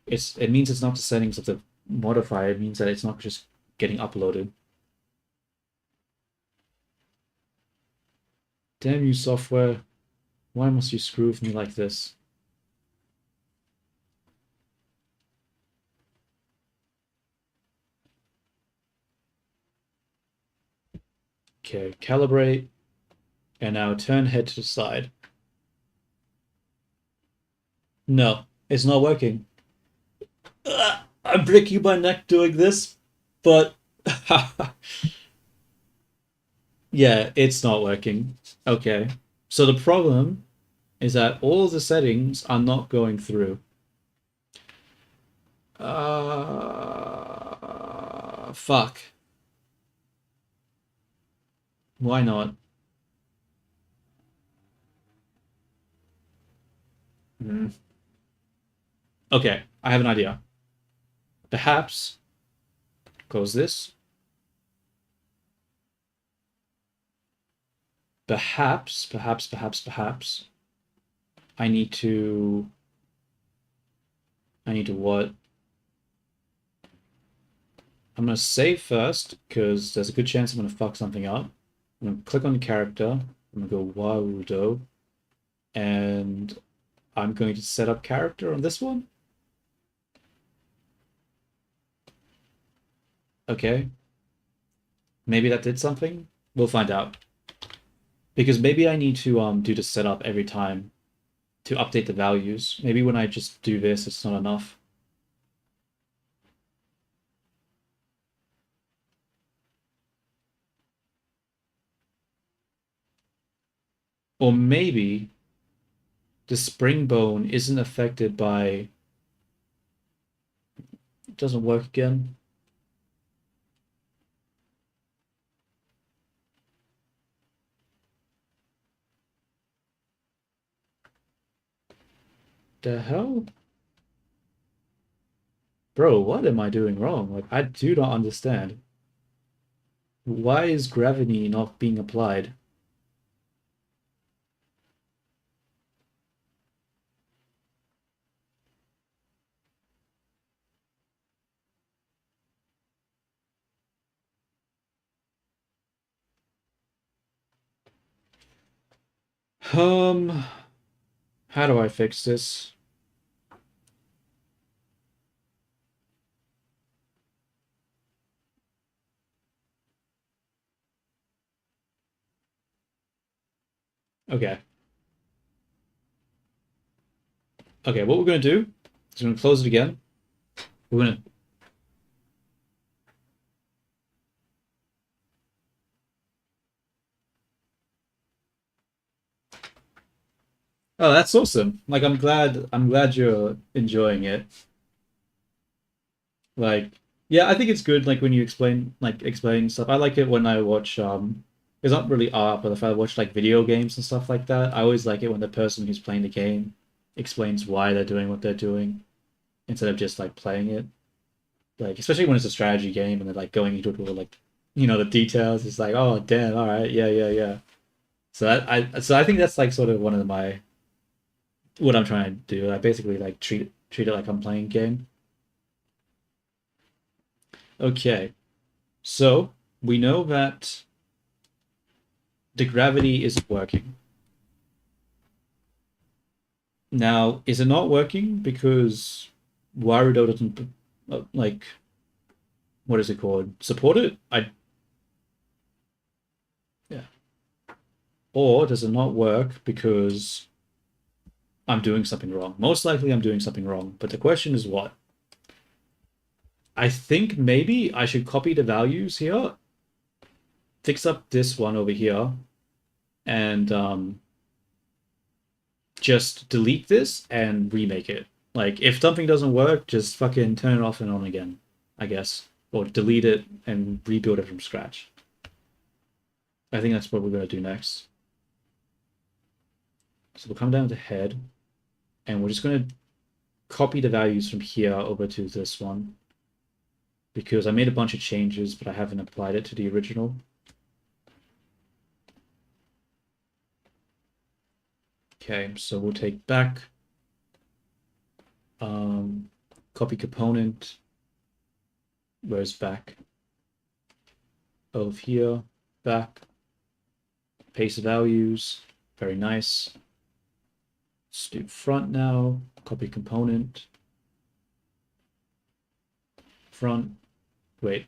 It means it's not the settings of the modifier, it means that it's not just getting uploaded. Damn you, software. Why must you screw with me like this? Okay, calibrate, and now turn head to the side. No, it's not working. I'm breaking my neck doing this, but yeah, it's not working. Okay. So the problem is that all the settings are not going through. Fuck. Why not? Hmm. Okay, I have an idea. Perhaps close this. Perhaps I need to what? I'm gonna save first because there's a good chance I'm gonna fuck something up. I'm gonna click on character. I'm gonna go Warudo, and I'm going to set up character on this one. Okay, maybe that did something. We'll find out because maybe I need to do the setup every time to update the values. Maybe when I just do this, it's not enough. Or maybe the spring bone isn't affected by. It doesn't work again. The hell? Bro, what am I doing wrong? Like, I do not understand. Why is gravity not being applied? Um, how do I fix this? Okay. Okay, what we're gonna do is we're gonna close it again. We're gonna. Oh, that's awesome. Like, I'm glad you're enjoying it. Like, yeah, I think it's good. Like when you explain stuff. I like it when I watch. It's not really art, but if I watch like video games and stuff like that, I always like it when the person who's playing the game explains why they're doing what they're doing instead of just like playing it. Like especially when it's a strategy game and they're like going into it all like the details. It's like, oh damn, all right, yeah, yeah, yeah. So I think that's like sort of one of my what I'm trying to do. I basically like treat it like I'm playing a game. Okay. So we know that the gravity isn't working. Now, is it not working because Warudo doesn't like what is it called? Support it? I Yeah. Or does it not work because I'm doing something wrong? Most likely I'm doing something wrong, but the question is what? I think maybe I should copy the values here, fix up this one over here, and just delete this and remake it. Like, if something doesn't work, just fucking turn it off and on again, I guess. Or delete it and rebuild it from scratch. I think that's what we're going to do next. So we'll come down to head, and we're just going to copy the values from here over to this one, because I made a bunch of changes, but I haven't applied it to the original. Okay, so we'll take back, copy component, where's back? Of here, back, paste values, very nice. Let's do front now, copy component, front, wait,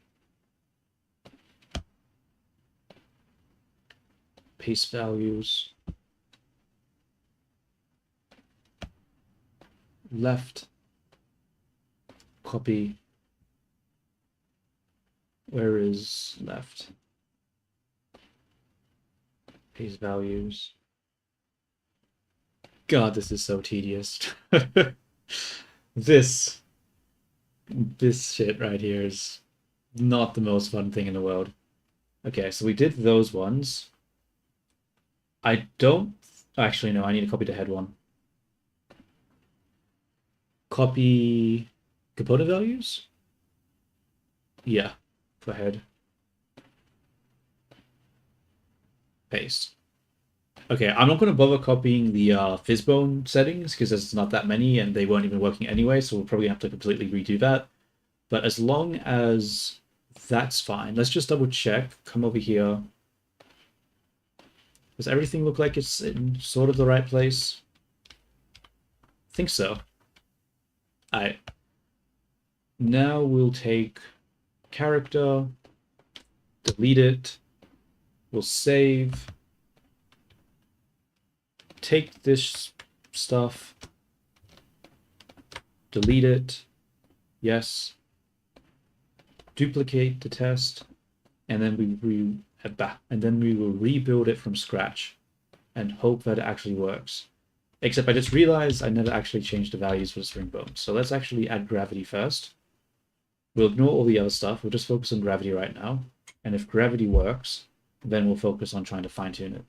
paste values, left, copy, where is left? Paste values. God, this is so tedious. this this shit right here is not the most fun thing in the world. Okay, so we did those ones. I don't actually no, I need to copy the head one. Copy component values? Yeah, for head. Paste. Okay, I'm not going to bother copying the Fizzbone settings because there's not that many and they weren't even working anyway, so we'll probably have to completely redo that. But as long as that's fine, let's just double check. Come over here. Does everything look like it's in sort of the right place? I think so. Alright. Now we'll take character, delete it, we'll save, take this stuff, delete it, yes, duplicate the test, and then we will rebuild it from scratch and hope that it actually works. Except I just realized I never actually changed the values for the string bone. So let's actually add gravity first. We'll ignore all the other stuff. We'll just focus on gravity right now. And if gravity works, then we'll focus on trying to fine tune it.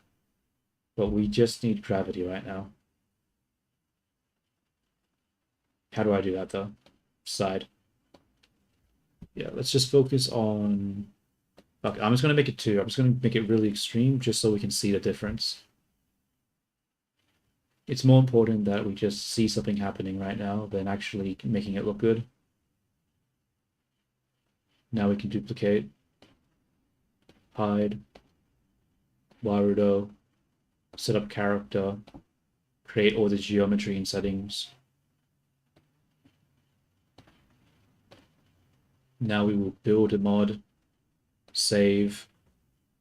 But we just need gravity right now. How do I do that though? Side. Yeah, let's just focus on... Okay, I'm just going to make it 2. I'm just going to make it really extreme just so we can see the difference. It's more important that we just see something happening right now than actually making it look good. Now we can duplicate, hide, Warudo, set up character, create all the geometry and settings. Now we will build a mod, save,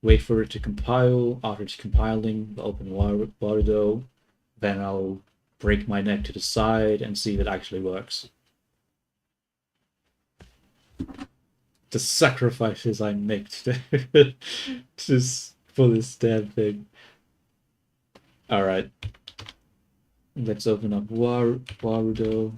wait for it to compile. After it's compiling, we'll open Warudo, then I'll break my neck to the side and see if it actually works. The sacrifices I make to just for this damn thing. Alright. Let's open up Warudo.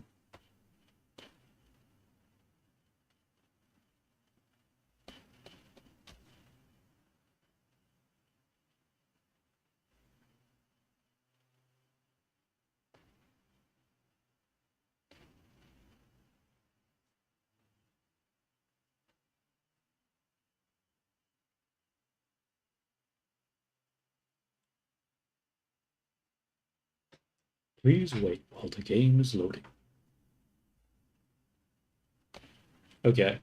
Please wait while the game is loading. Okay.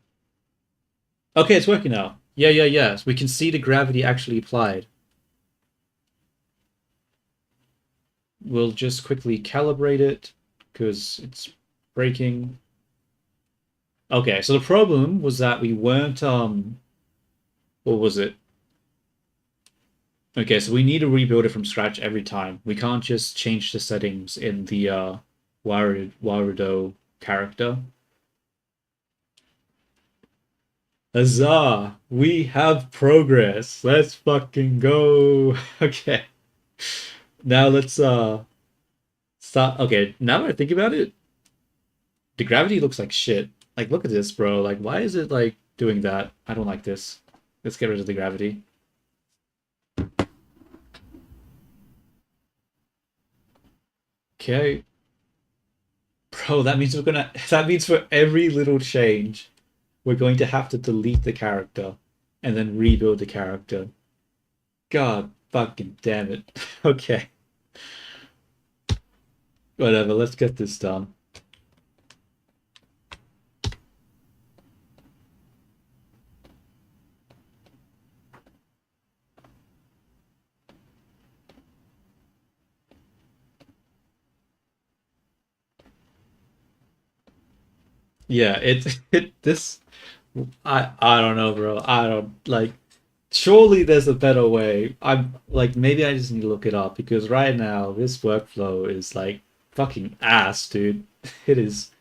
Okay, it's working now. Yeah, yeah, yeah. So we can see the gravity actually applied. We'll just quickly calibrate it because it's breaking. Okay, so the problem was that we weren't what was it? Okay, so we need to rebuild it from scratch every time. We can't just change the settings in the Warudo character. Huzzah! We have progress. Let's fucking go. Okay. Now let's start. Okay, now that I think about it, the gravity looks like shit. Like look at this, bro. Like why is it like doing that? I don't like this. Let's get rid of the gravity. Okay. Bro, that means we're gonna that means for every little change, we're going to have to delete the character and then rebuild the character. God fucking damn it. Okay. Whatever, let's get this done. Yeah, it this I don't know, bro. I don't like surely there's a better way. I'm like maybe I just need to look it up because right now this workflow is like fucking ass, dude. It is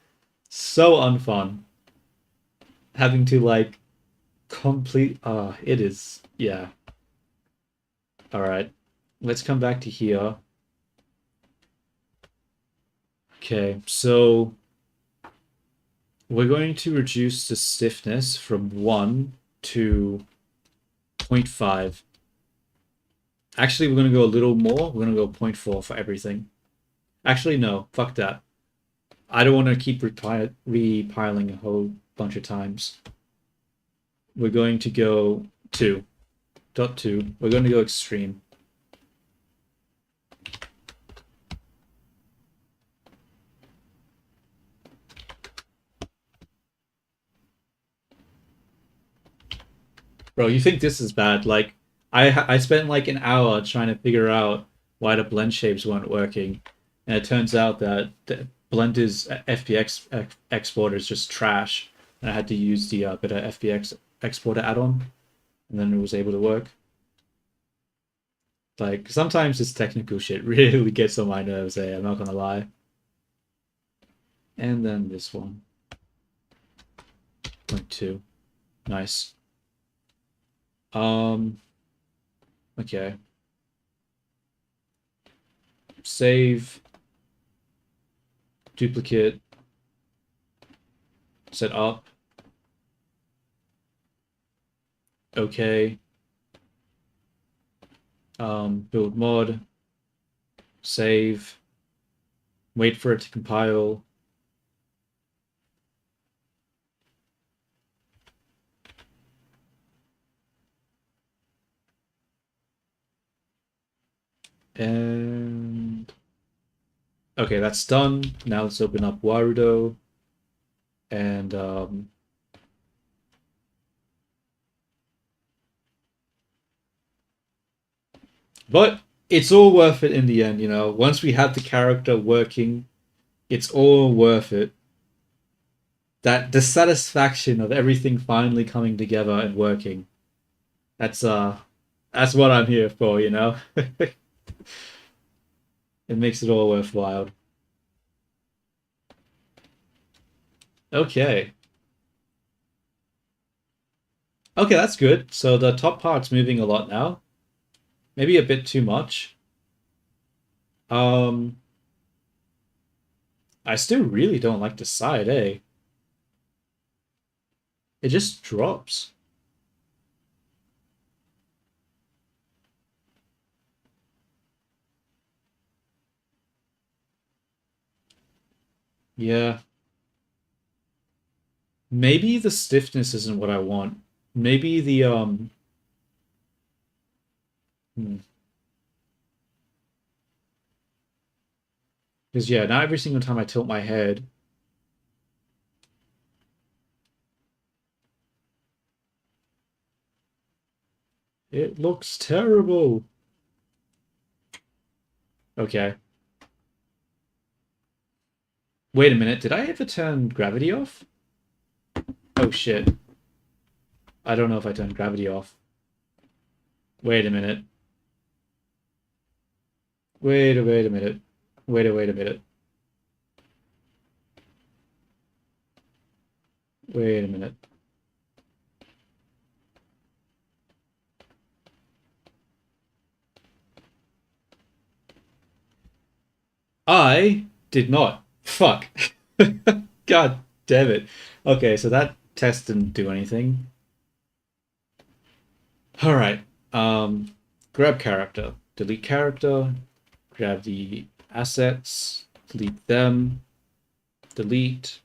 so unfun having to like complete it is yeah. All right. Let's come back to here. Okay, so we're going to reduce the stiffness from 1 to zero point 0.5. Actually, we're going to go a little more. We're going to go zero point 0.4 for everything. Actually, no. Fuck that. I don't want to keep repiling a whole bunch of times. We're going to go 2.2. We're going to go extreme. Bro, you think this is bad? Like, I spent like an hour trying to figure out why the blend shapes weren't working, and it turns out that the Blender's FBX exporter is just trash, and I had to use the bit of FBX exporter add-on, and then it was able to work. Like sometimes this technical shit really gets on my nerves. I'm not gonna lie. And then this one, 0.2, nice. Um, okay. Save, duplicate, set up. Okay. Build mod, save, wait for it to compile. And okay, that's done. Now let's open up Warudo and but it's all worth it in the end, you know. Once we have the character working, it's all worth it. That the satisfaction of everything finally coming together and working. That's uh that's what I'm here for, you know. It makes it all worthwhile. Okay. Okay, that's good. So the top part's moving a lot now. Maybe a bit too much. Um, I still really don't like the side, eh? It just drops. Yeah. Maybe the stiffness isn't what I want. Maybe the hmm. Because yeah, now every single time I tilt my head, It looks terrible. Okay. Wait a minute. Did I ever turn gravity off? Oh shit. I don't know if I turned gravity off. Wait a minute. Wait a minute. Wait a minute. Wait a minute. I did not. Fuck. God damn it. Okay, so that test didn't do anything. Alright. Grab character. Delete character. Grab the assets. Delete them. Delete.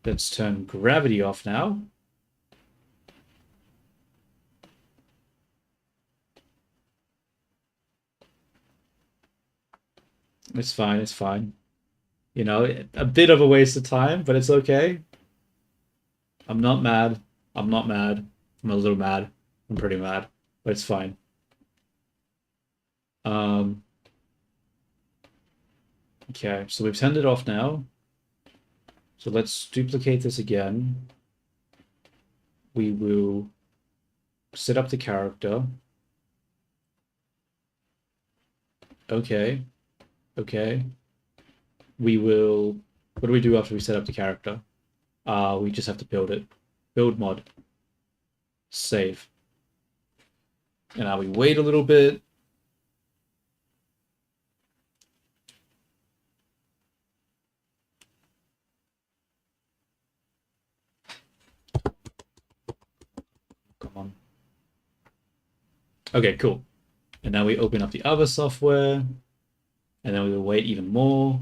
Let's turn gravity off now. It's fine, it's fine. You know, a bit of a waste of time, but it's okay. I'm not mad. I'm not mad. I'm a little mad. I'm pretty mad, but it's fine. Um, okay, so we've turned it off now. So let's duplicate this again. We will set up the character. Okay. Okay. We will... What do we do after we set up the character? We just have to build it. Build mod. Save. And now we wait a little bit. Come on. Okay, cool. And now we open up the other software. And then we will wait even more.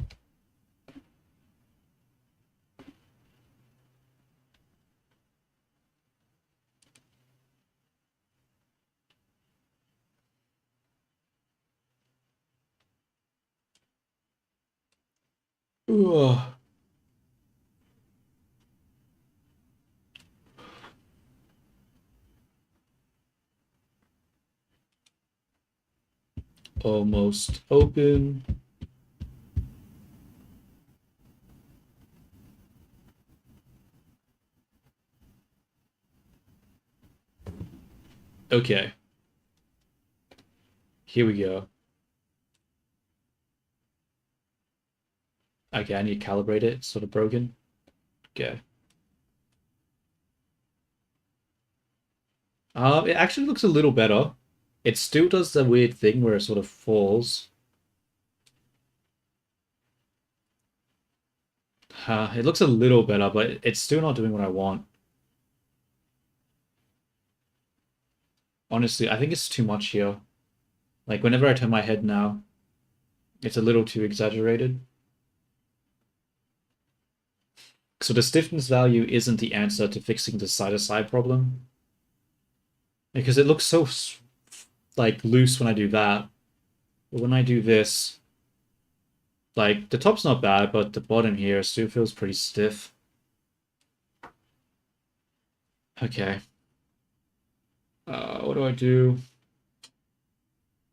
Ugh. Almost open. Okay. Here we go. Okay, I need to calibrate it. It's sort of broken. Okay. It actually looks a little better. It still does the weird thing where it sort of falls. It looks a little better, but it's still not doing what I want. Honestly, I think it's too much here. Like, whenever I turn my head now, it's a little too exaggerated. So the stiffness value isn't the answer to fixing the side-to-side problem. Because it looks so, like, loose when I do that. But when I do this, like, the top's not bad, but the bottom here still feels pretty stiff. Okay. What do I do?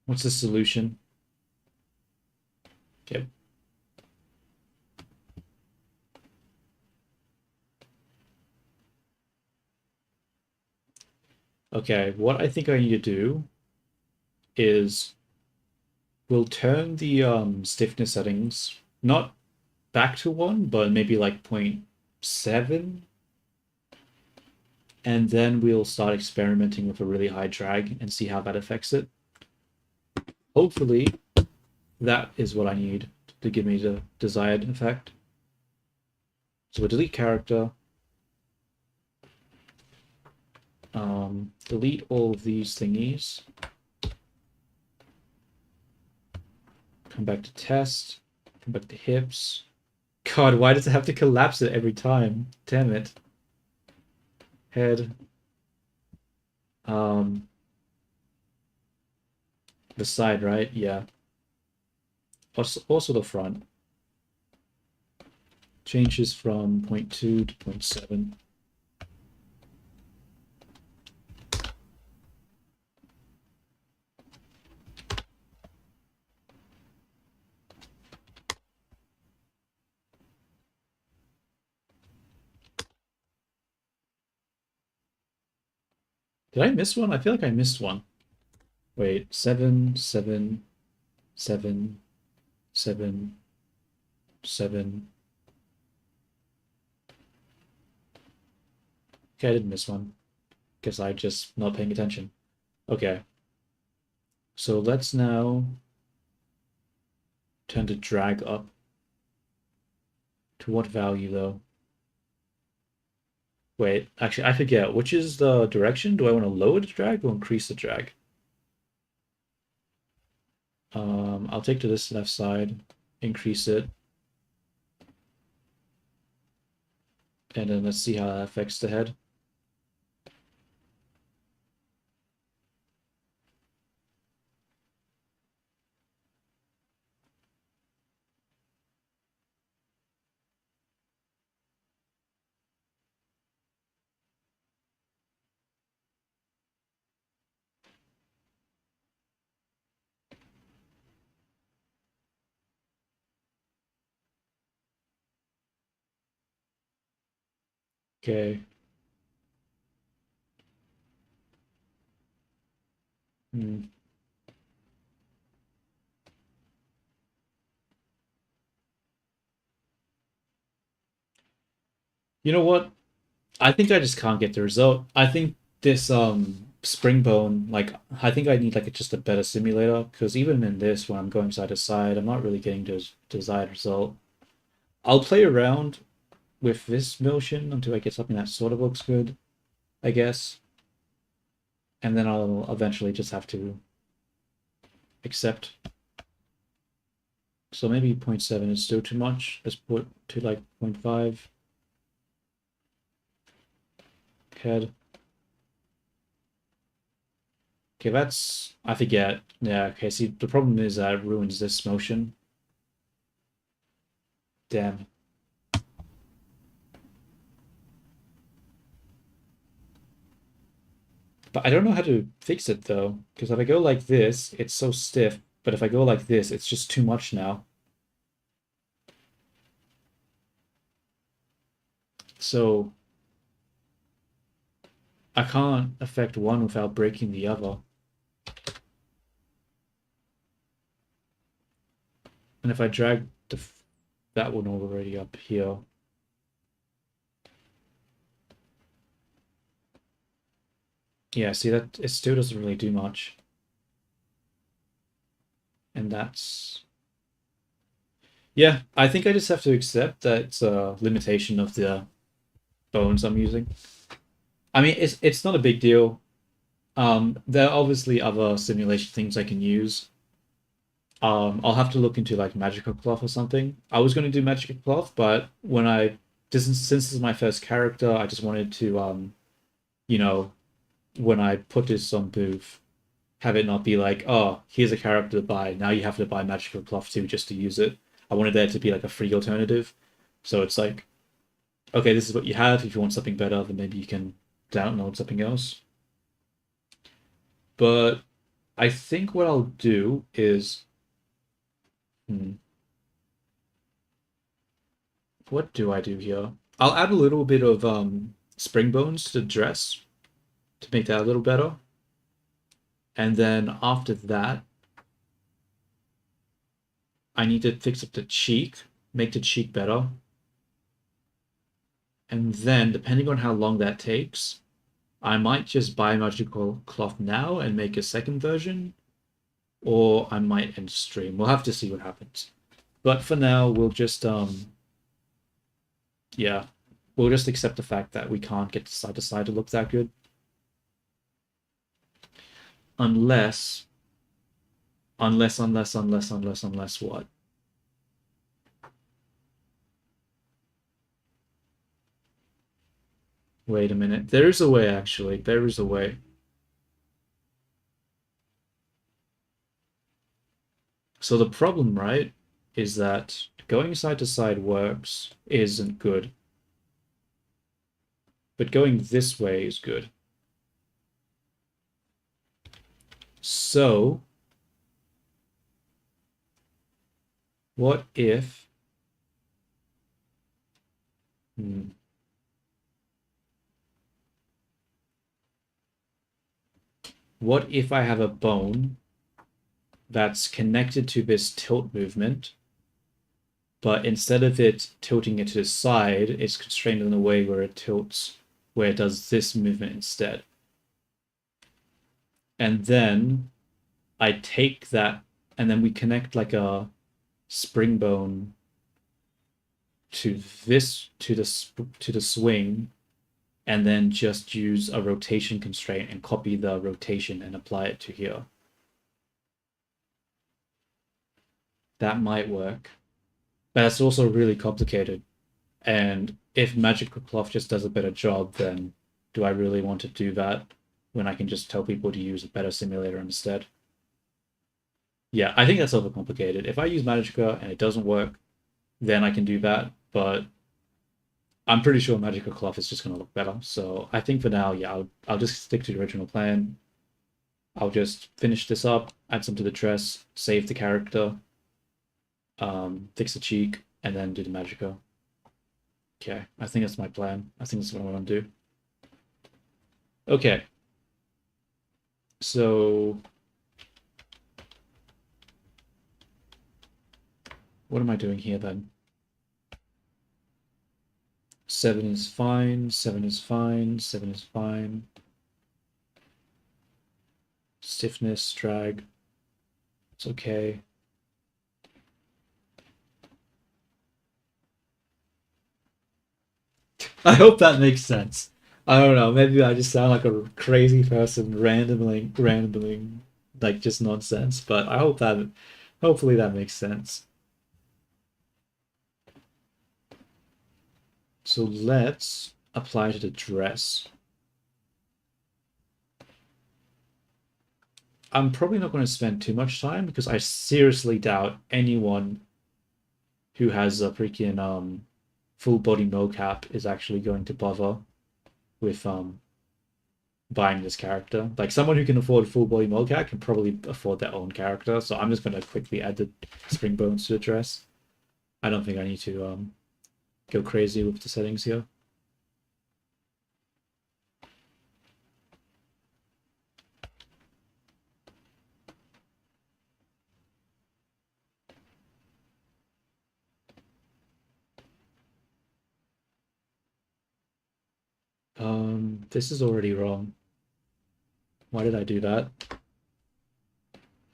What's the solution? Okay. Okay, what I think I need to do is we'll turn the stiffness settings not back to 1, but maybe like 0.7. And then we'll start experimenting with a really high drag and see how that affects it. Hopefully, that is what I need to give me the desired effect. So we'll delete character. Delete all of these thingies. Come back to test. Come back to hips. God, why does it have to collapse it every time? Damn it. Head. The side, right? Yeah. Also the front. Changes from 0.2 to 0.7. Did I miss one? I feel like I missed one. Wait, 7, 7, 7, 7, 7. Okay, I didn't miss one. Guess I just not paying attention. Okay, so let's now turn the drag up. To what value though? Wait, actually, I forget. Which is the direction? Do I want to lower the drag or increase the drag? I'll take to this left side, increase it, and then let's see how that affects the head. Okay. Hmm. You know what? I think I just can't get the result. I think this spring bone, like I think I need like just a better simulator because even in this, when I'm going side to side, I'm not really getting the desired result. I'll play around with this motion until I get something that sort of looks good, I guess, and then I'll eventually just have to accept. So maybe 0.7 is still too much. Let's put to like 0.5 head. Okay, that's I forget. Yeah, okay, see the problem is that it ruins this motion. Damn. But I don't know how to fix it though, because if I go like this, it's so stiff, but if I go like this, it's just too much now. So I can't affect one without breaking the other. And if I drag that one already up here, yeah, see that it still doesn't really do much. And that's yeah, I think I just have to accept that it's a limitation of the bones I'm using. I mean, it's not a big deal. There are obviously other simulation things I can use. I'll have to look into like Magical Cloth or something. I was going to do Magical Cloth, but when I since this is my first character, I just wanted to you know, when I put this on Booth, have it not be like, oh, here's a character to buy. Now you have to buy Magical Cloth too just to use it. I wanted there to be like a free alternative. So it's like, okay, this is what you have. If you want something better, then maybe you can download something else. But I think what I'll do is, hmm, what do I do here? I'll add a little bit of spring bones to the dress to make that a little better. And then after that, I need to fix up the cheek, make the cheek better. And then, depending on how long that takes, I might just buy Magical Cloth now and make a second version, or I might end stream. We'll have to see what happens. But for now, we'll just yeah, we'll just accept the fact that we can't get side to side to look that good. Unless, unless what? Wait a minute. There is a way, actually. There is a way. So the problem, right, is that going side to side works isn't good, but going this way is good. So, what if... Hmm. what if I have a bone that's connected to this tilt movement, but instead of it tilting it to the side, it's constrained in a way where it tilts, where it does this movement instead. And then I take that, and then we connect like a spring bone to this to the swing, and then just use a rotation constraint and copy the rotation and apply it to here. That might work, but it's also really complicated. And if Magical Cloth just does a better job, then do I really want to do that when I can just tell people to use a better simulator instead? Yeah, I think that's overcomplicated. If I use Magicka and it doesn't work, then I can do that. But I'm pretty sure Magical Cloth is just going to look better. So I think for now, yeah, I'll just stick to the original plan. I'll just finish this up, add some to the dress, save the character, fix the cheek, and then do the Magicka. Okay, I think that's my plan. I think that's what I want to do. Okay. So what am I doing here then? 7 is fine, 7 is fine, 7 is fine. Stiffness, drag. It's okay. I hope that makes sense. I don't know, maybe I just sound like a crazy person randomly, like just nonsense, but I hope that, hopefully that makes sense. So let's apply to the dress. I'm probably not going to spend too much time because I seriously doubt anyone who has a freaking full body mocap is actually going to bother with buying this character. Like someone who can afford full body mocap can probably afford their own character. So I'm just going to quickly add the spring bones to the dress. I don't think I need to go crazy with the settings here. This is already wrong. Why did I do that?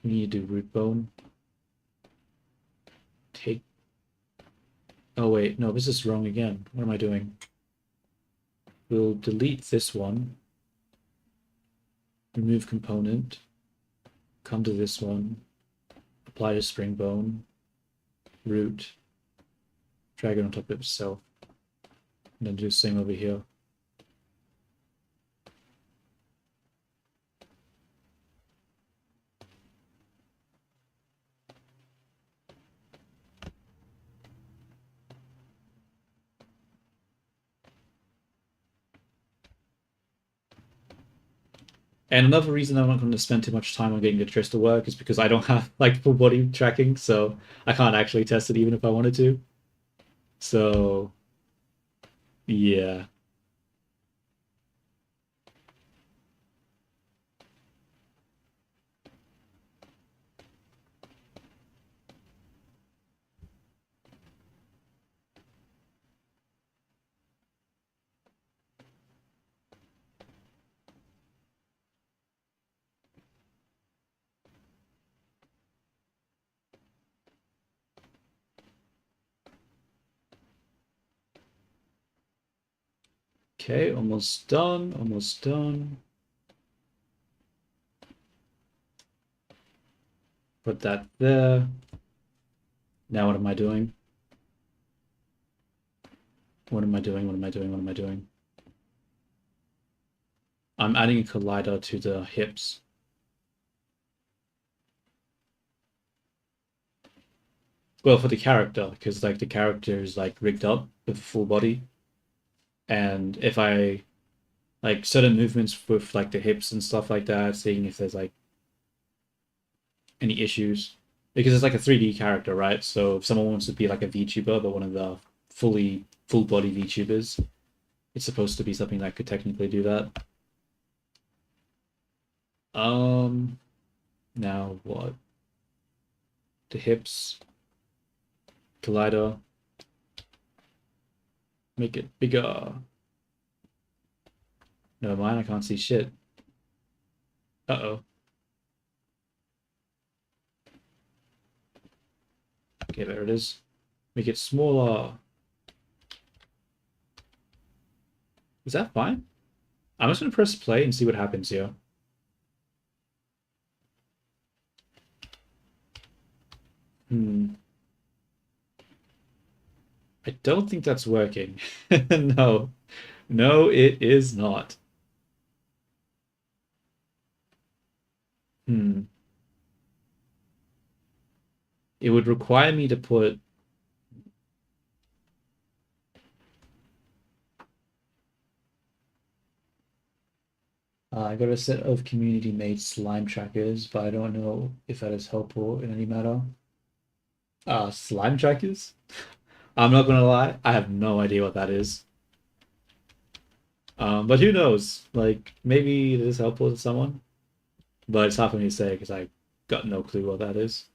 We need to do root bone. Take. Oh wait, no, this is wrong again. What am I doing? We'll delete this one. Remove component. Come to this one. Apply to spring bone. Root. Drag it on top of itself. And then do the same over here. And another reason I'm not going to spend too much time on getting the dress to work is because I don't have like full body tracking, so I can't actually test it even if I wanted to. So yeah. Okay, almost done, almost done. Put that there. Now what am I doing? What am I doing? What am I doing? What am I doing? I'm adding a collider to the hips. Well, for the character, because like the character is like rigged up with full body. And if I like certain movements with like the hips and stuff like that, seeing if there's like any issues. Because it's like a 3D character, right? So if someone wants to be like a VTuber, but one of the full body VTubers, it's supposed to be something that could technically do that. Now what? The hips, collider, make it bigger. Never mind, I can't see shit. Uh-oh. Okay, there it is. Make it smaller. Is that fine? I'm just gonna press play and see what happens here. I don't think that's working. No. No, it is not. It would require me to put I got a set of community-made slime trackers, but I don't know if that is helpful in any matter. Slime trackers? I'm not gonna lie, I have no idea what that is. But who knows? Like, maybe it is helpful to someone. But it's hard for me to say because I got no clue what that is.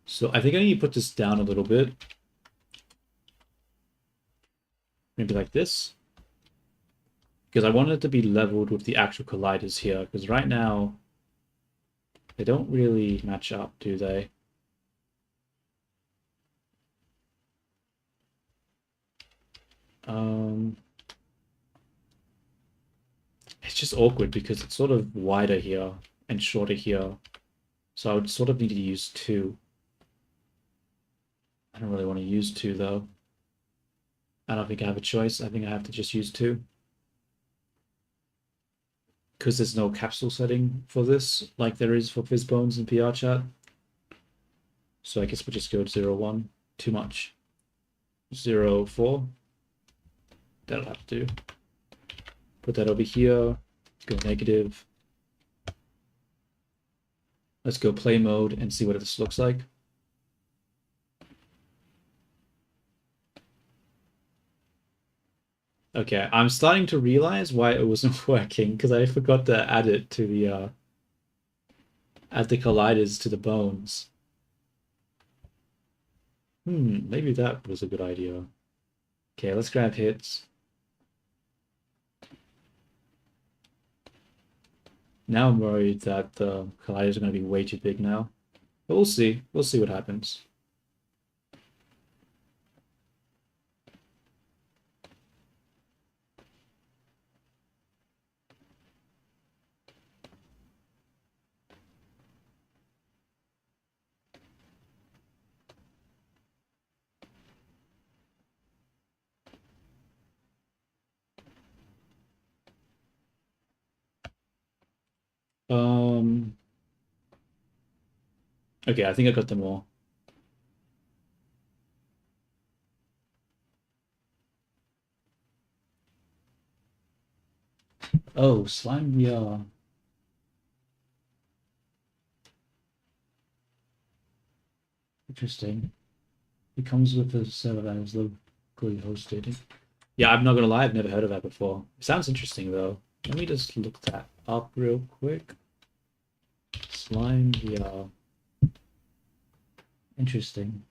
So I think I need to put this down a little bit. Maybe like this. Because I want it to be leveled with the actual colliders here. Because right now, they don't really match up, do they? It's just awkward because it's sort of wider here and shorter here. So I would sort of need to use two. I don't really want to use two though. I don't think I have a choice. I think I have to just use two. Because there's no capsule setting for this, like there is for Fizzbones and PR chat. So I guess we'll just go 0, 1. Too much. 0, 4. That'll have to do. Put that over here. Go negative. Let's go play mode and see what this looks like. Okay, I'm starting to realize why it wasn't working because I forgot to add it to the add the colliders to the bones. Maybe that was a good idea. Okay, let's grab hits. Now I'm worried that the colliders are going to be way too big now. But we'll see. We'll see what happens. Okay, I think I got them all. Oh, slime, yeah. Interesting. It comes with a server that is locally hosted. Yeah, I'm not gonna lie, I've never heard of that before. It sounds interesting though. Let me just look that up real quick. Slime VR. Interesting.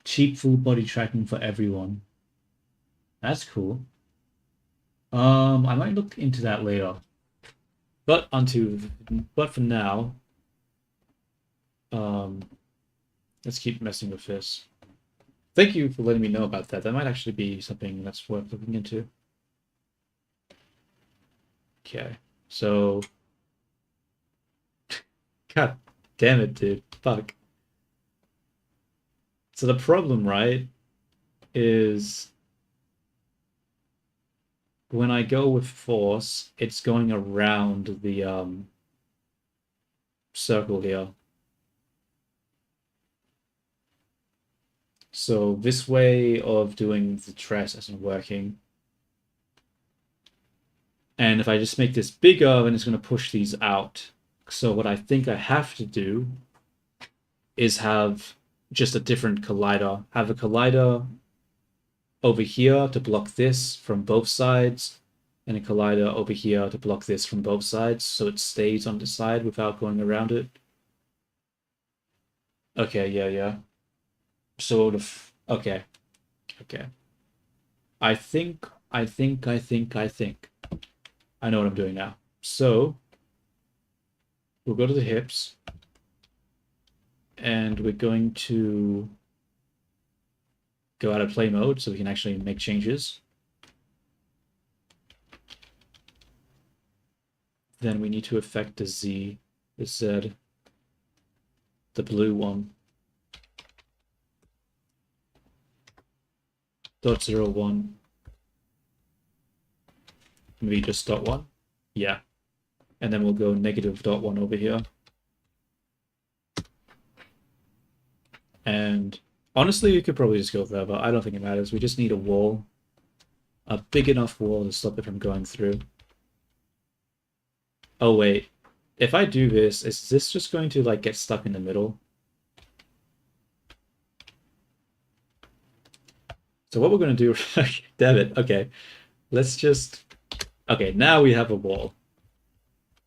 Cheap full body tracking for everyone. That's cool. I might look into that later. But for now, let's keep messing with this. Thank you for letting me know about that. That might actually be something that's worth looking into. Okay, so God damn it, dude. Fuck. So the problem, right, is when I go with force, it's going around the circle here. So this way of doing the tress isn't working. And if I just make this bigger, then it's going to push these out. So what I think I have to do is have just a different collider. Have a collider over here to block this from both sides, and a collider over here to block this from both sides, so it stays on the side without going around it. Okay, yeah. Sort of. Okay. I think. I know what I'm doing now. So we'll go to the hips, and we're going to go out of play mode so we can actually make changes. Then we need to affect the Z, the Z, the blue one. .01. Maybe just .1. Yeah. And then we'll go -.1 over here. And honestly, you could probably just go forever. I don't think it matters. We just need a wall. A big enough wall to stop it from going through. Oh, wait. If I do this, is this just going to, like, get stuck in the middle? So what we're going to do... Damn it. Okay. Let's just... Okay, now we have a wall.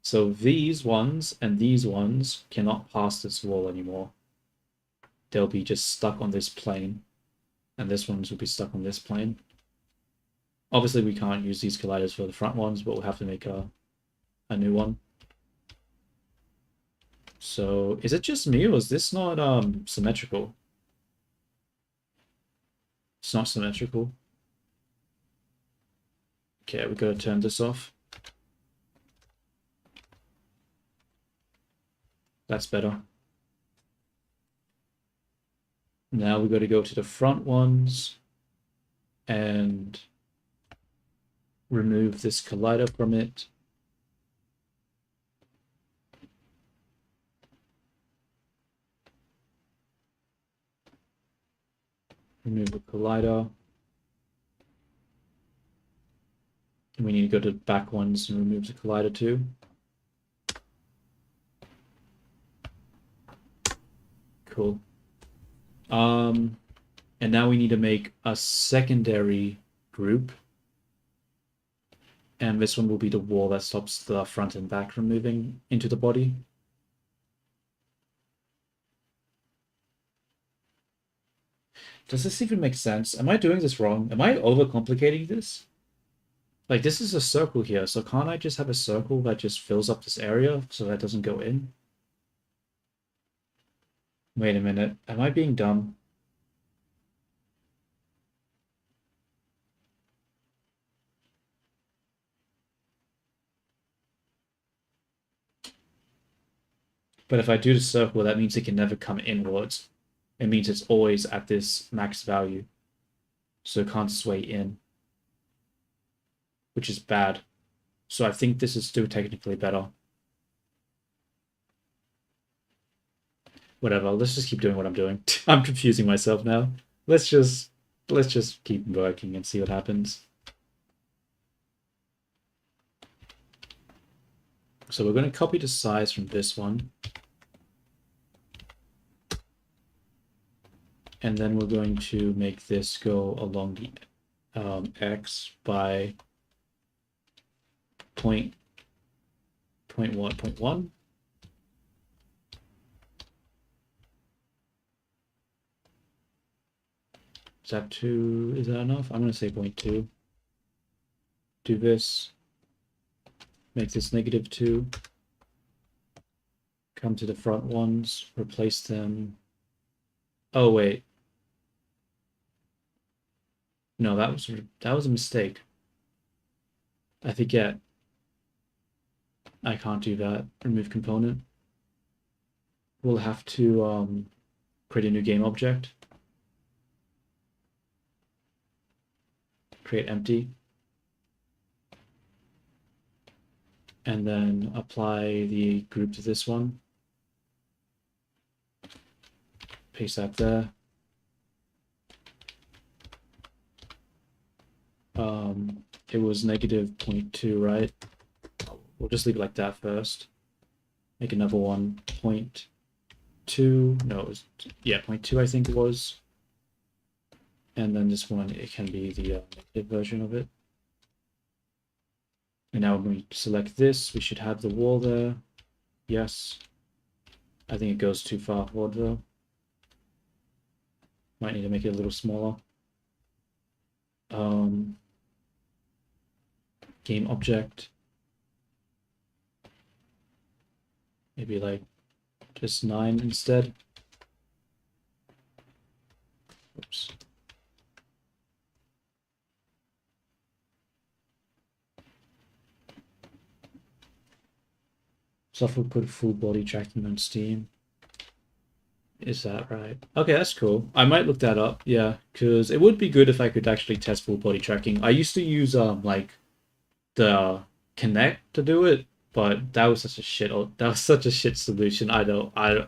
So these ones and these ones cannot pass this wall anymore. They'll be just stuck on this plane. And this ones will be stuck on this plane. Obviously, we can't use these colliders for the front ones, but we'll have to make a new one. So, is it just me, or is this not symmetrical? It's not symmetrical. Okay, we gotta turn this off. That's better. Now we gotta go to the front ones and remove this collider from it. Remove the collider. We need to go to the back ones and remove the collider too. Cool. And now we need to make a secondary group. And this one will be the wall that stops the front and back from moving into the body. Does this even make sense? Am I doing this wrong? Am I overcomplicating this? Like, this is a circle here, so can't I just have a circle that just fills up this area so that doesn't go in? Wait a minute. Am I being dumb? But if I do the circle, that means it can never come inwards. It means it's always at this max value. So it can't sway in. Which is bad. So I think this is still technically better. Whatever, let's just keep doing what I'm doing. I'm confusing myself now. Let's just keep working and see what happens. So we're going to copy the size from this one. And then we're going to make this go along the x by point 1. Is that 2? Is that enough? I'm going to say 0.2. Do this. Make this -2. Come to the front ones. Replace them. Oh, wait. No, that was a mistake. I forget. I can't do that. Remove component. We'll have to create a new game object. Create empty. And then apply the group to this one. Paste that there. It was -0.2, right? We'll just leave it like that first. Make another one, 0.2. No, it was, yeah, 0.2 I think it was. And then this one, it can be the negative version of it. And now when we select this, we should have the wall there. Yes. I think it goes too far forward though. Might need to make it a little smaller. Game object. Maybe like just 9 instead. Oops. Software put full body tracking on Steam. Is that right? Okay, that's cool. I might look that up. Yeah, because it would be good if I could actually test full body tracking. I used to use like the Kinect to do it, but that was such a shit. That was such a shit solution. I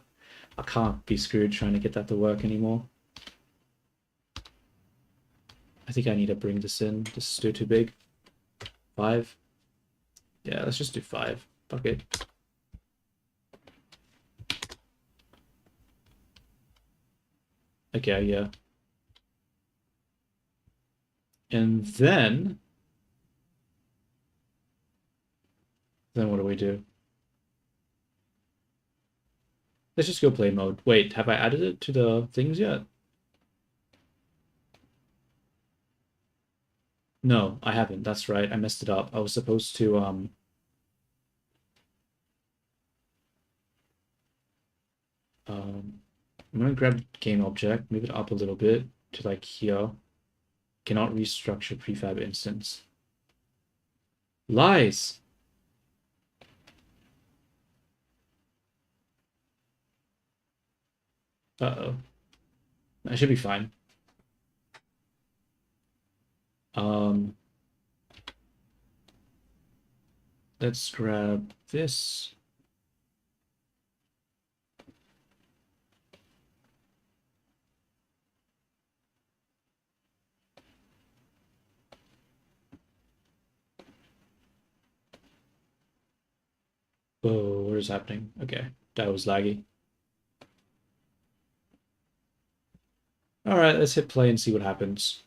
can't be screwed trying to get that to work anymore. I think I need to bring this in. This is still too big. 5. Yeah, let's just do 5. Fuck it. Okay, yeah. And then what do we do? Let's just go play mode. Wait, have I added it to the things yet? No, I haven't. That's right. I messed it up. I was supposed to I'm gonna grab game object, move it up a little bit to like here. Cannot restructure prefab instance. Lies! Uh-oh. I should be fine. Let's grab this. Oh, what is happening? Okay, that was laggy. All right, let's hit play and see what happens.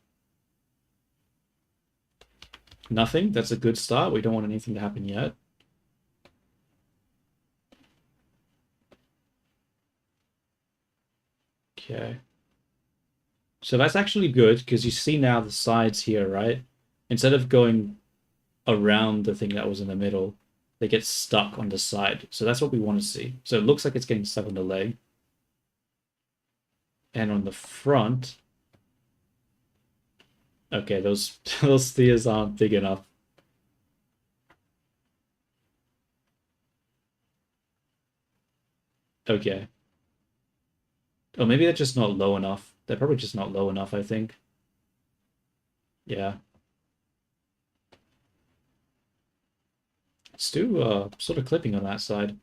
Nothing. That's a good start. We don't want anything to happen yet. Okay. So that's actually good because you see now the sides here, right? Instead of going around the thing that was in the middle, they get stuck on the side. So that's what we want to see. So it looks like it's getting stuck on the leg. And on the front, okay, those spheres aren't big enough. Okay. Oh, maybe they're just not low enough. They're probably just not low enough, I think. Yeah. Let's do sort of clipping on that side.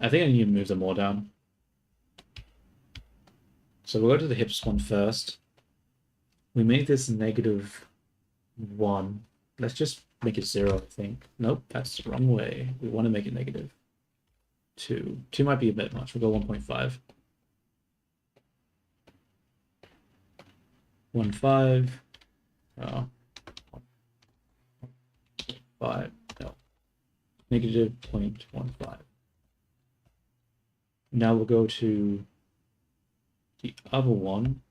I think I need to move them more down. So we'll go to the hips one first. We made this -1. Let's just make it 0, I think. Nope, that's the wrong way. We want to make it -2. 2 might be a bit much. We'll go 1.5. 1.5. Oh. 5. No. -0.15. Now we'll go to the other one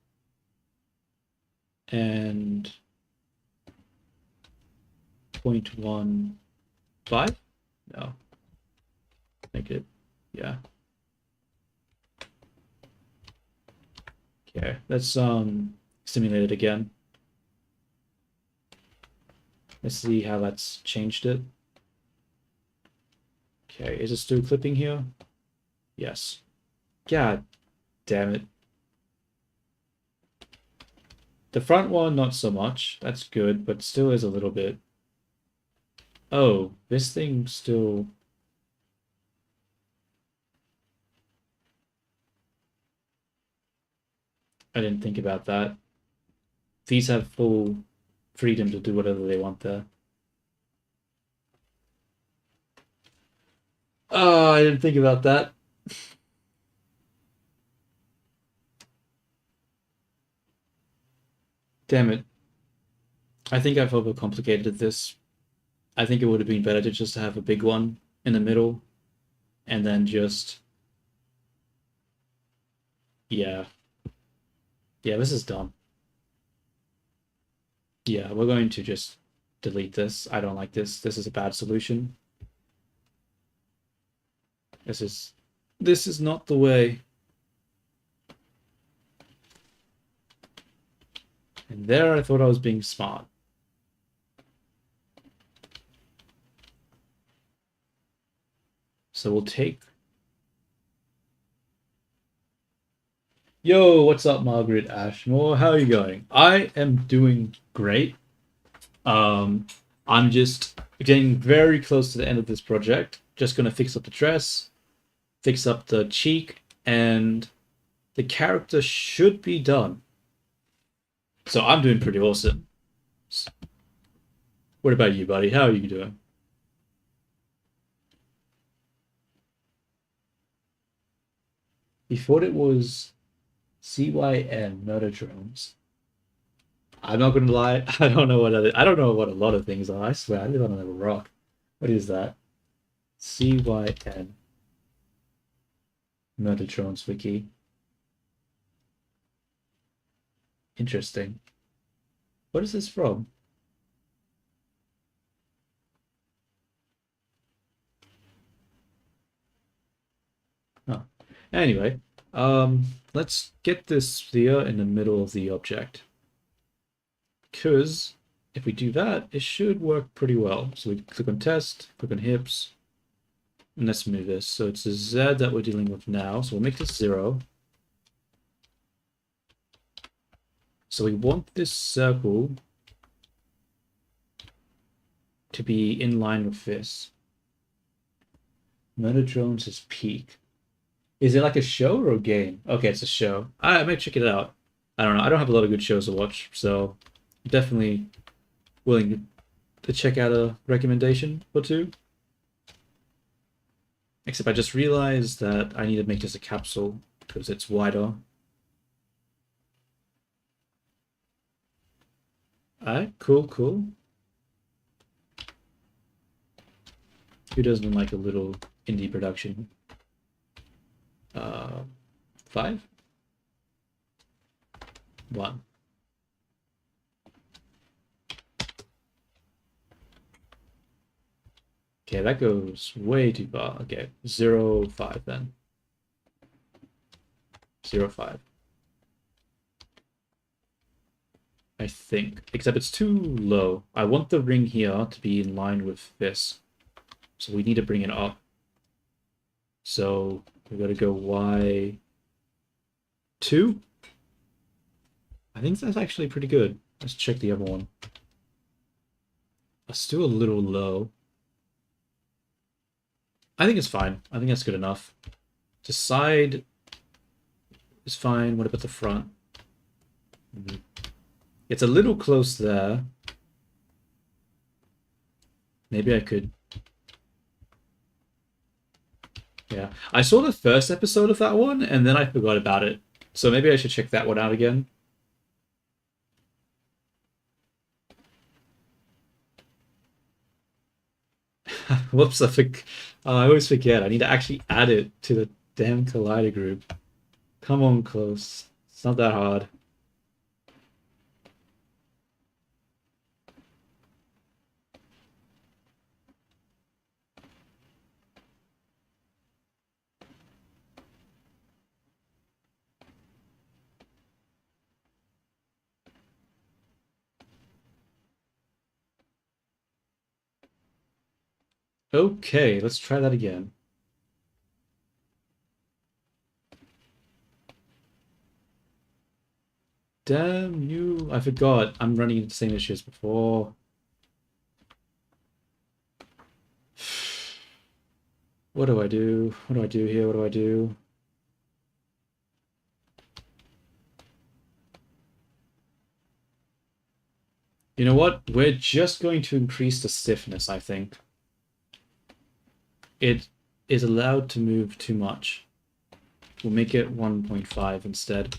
and 0.15. No. Make it, yeah. Okay, let's simulate it again. Let's see how that's changed it. Okay, is it still clipping here? Yes. God damn it. The front one, not so much. That's good, but still is a little bit. Oh, this thing still... I didn't think about that. These have full freedom to do whatever they want there. Oh, I didn't think about that. Damn it. I think I've overcomplicated this. I think it would have been better to just have a big one in the middle and then just, yeah. Yeah, this is dumb. Yeah, we're going to just delete this. I don't like this. This is a bad solution. This is not the way. And there I thought I was being smart. So we'll take... Yo, what's up, Margaret Ashmore? How are you going? I am doing great. I'm just getting very close to the end of this project. Just gonna fix up the dress, fix up the cheek, and the character should be done. So I'm doing pretty awesome. What about you, buddy? How are you doing? He thought it was CYN Murder Drones. I'm not gonna lie, I don't know I don't know what a lot of things are. I swear, I live on a rock. What is that? CYN Murder Drones wiki. Interesting. What is this from? Oh. Anyway, let's get this sphere in the middle of the object. Because if we do that, it should work pretty well. So we click on test, click on hips, and let's move this. So it's a Z that we're dealing with now. So we'll make this 0. So we want this circle to be in line with this. Murder Drones is peak. Is it like a show or a game? Okay, it's a show. I might check it out. I don't know. I don't have a lot of good shows to watch, so definitely willing to check out a recommendation or two. Except I just realized that I need to make this a capsule because it's wider. Alright, cool, cool. Who doesn't like a little indie production? 5? 1. Okay, that goes way too far. Okay, 0, 5 then. 0, 5. I think, except it's too low. I want the ring here to be in line with this. So we need to bring it up. So we gotta go Y2. I think that's actually pretty good. Let's check the other one. It's still a little low. I think it's fine. I think that's good enough. The side is fine. What about the front? It's a little close there. Maybe I could... Yeah. I saw the first episode of that one, and then I forgot about it. So maybe I should check that one out again. Whoops, I always forget. I need to actually add it to the damn Collider group. Come on, close. It's not that hard. Okay, let's try that again. Damn you. I forgot. I'm running into the same issues before. What do I do? What do I do here? What do I do? You know what? We're just going to increase the stiffness, I think. It is allowed to move too much. We'll make it 1.5 instead.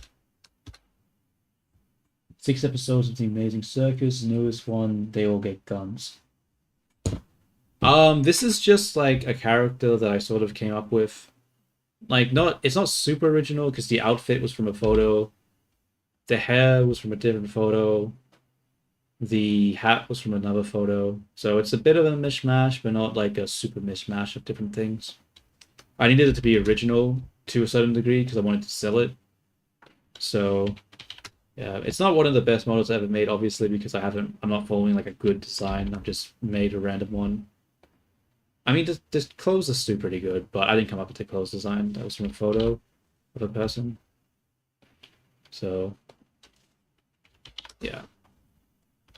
6 episodes of The Amazing Circus. Newest one, they all get guns. This is just like a character that I sort of came up with. Like, not it's not super original because the outfit was from a photo, the hair was from a different photo, the hat was from another photo. So it's a bit of a mishmash, but not like a super mishmash of different things. I needed it to be original to a certain degree because I wanted to sell it. So yeah, it's not one of the best models ever made, obviously, because I'm not following like a good design. I've just made a random one. I mean, the clothes are still pretty good, but I didn't come up with the clothes design. That was from a photo of a person. So yeah,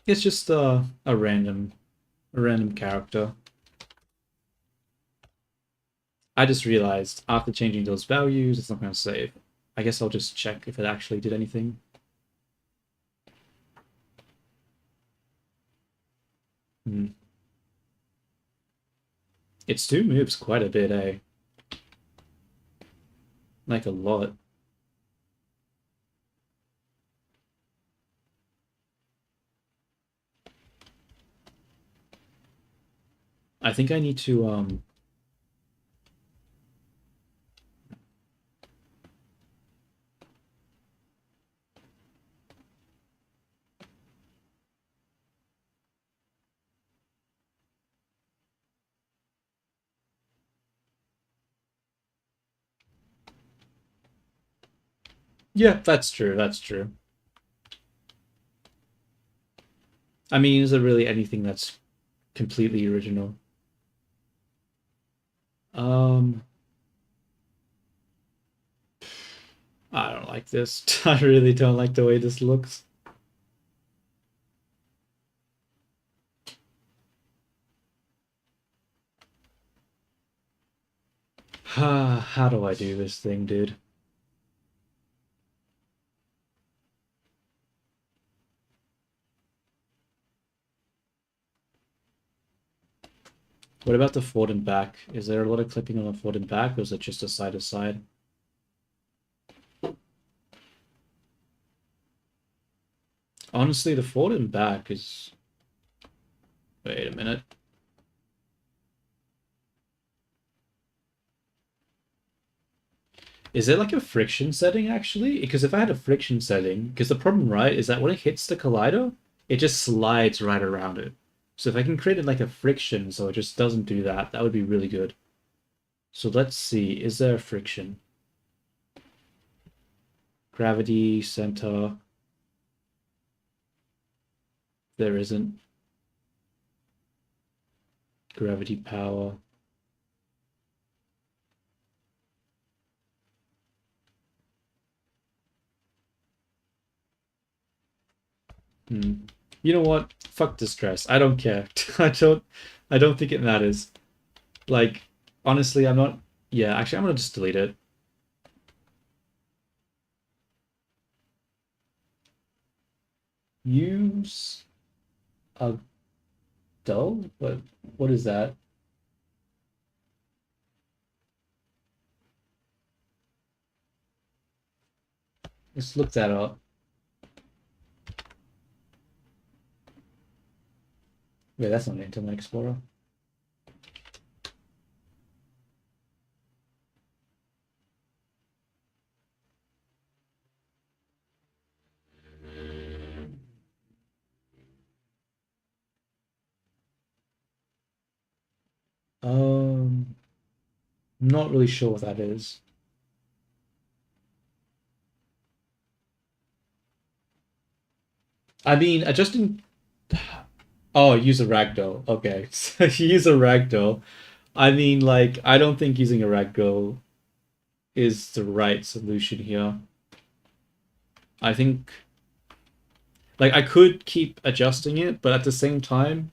it's just a random character. I just realized after changing those values, it's not going to save. I guess I'll just check if it actually did anything. Hmm. It still moves quite a bit, eh? Like a lot. I think I need to yeah, that's true. That's true. I mean, is there really anything that's completely original? Um, I don't like this. I really don't like the way this looks. How do I do this thing, dude? What about the forward and back? Is there a lot of clipping on the forward and back, or is it just a side to side? Honestly, the forward and back is... Wait a minute. Is there like a friction setting, actually? Because if I had a friction setting... Because the problem, right, is that when it hits the collider, it just slides right around it. So if I can create it like a friction so it just doesn't do that, that would be really good. So let's see, is there a friction? Gravity, center. There isn't. Gravity power. Hmm. You know what? Fuck distress. I don't care. I don't think it matters. Like, honestly, I'm not. Yeah, actually, I'm gonna just delete it. Use a dull? What is that? Let's look that up. Wait, that's not Internet Explorer. Um, not really sure what that is. I mean, adjusting. Oh, use a ragdoll. Okay, so use a ragdoll. I mean, like, I don't think using a ragdoll is the right solution here. I think, like, I could keep adjusting it, but at the same time,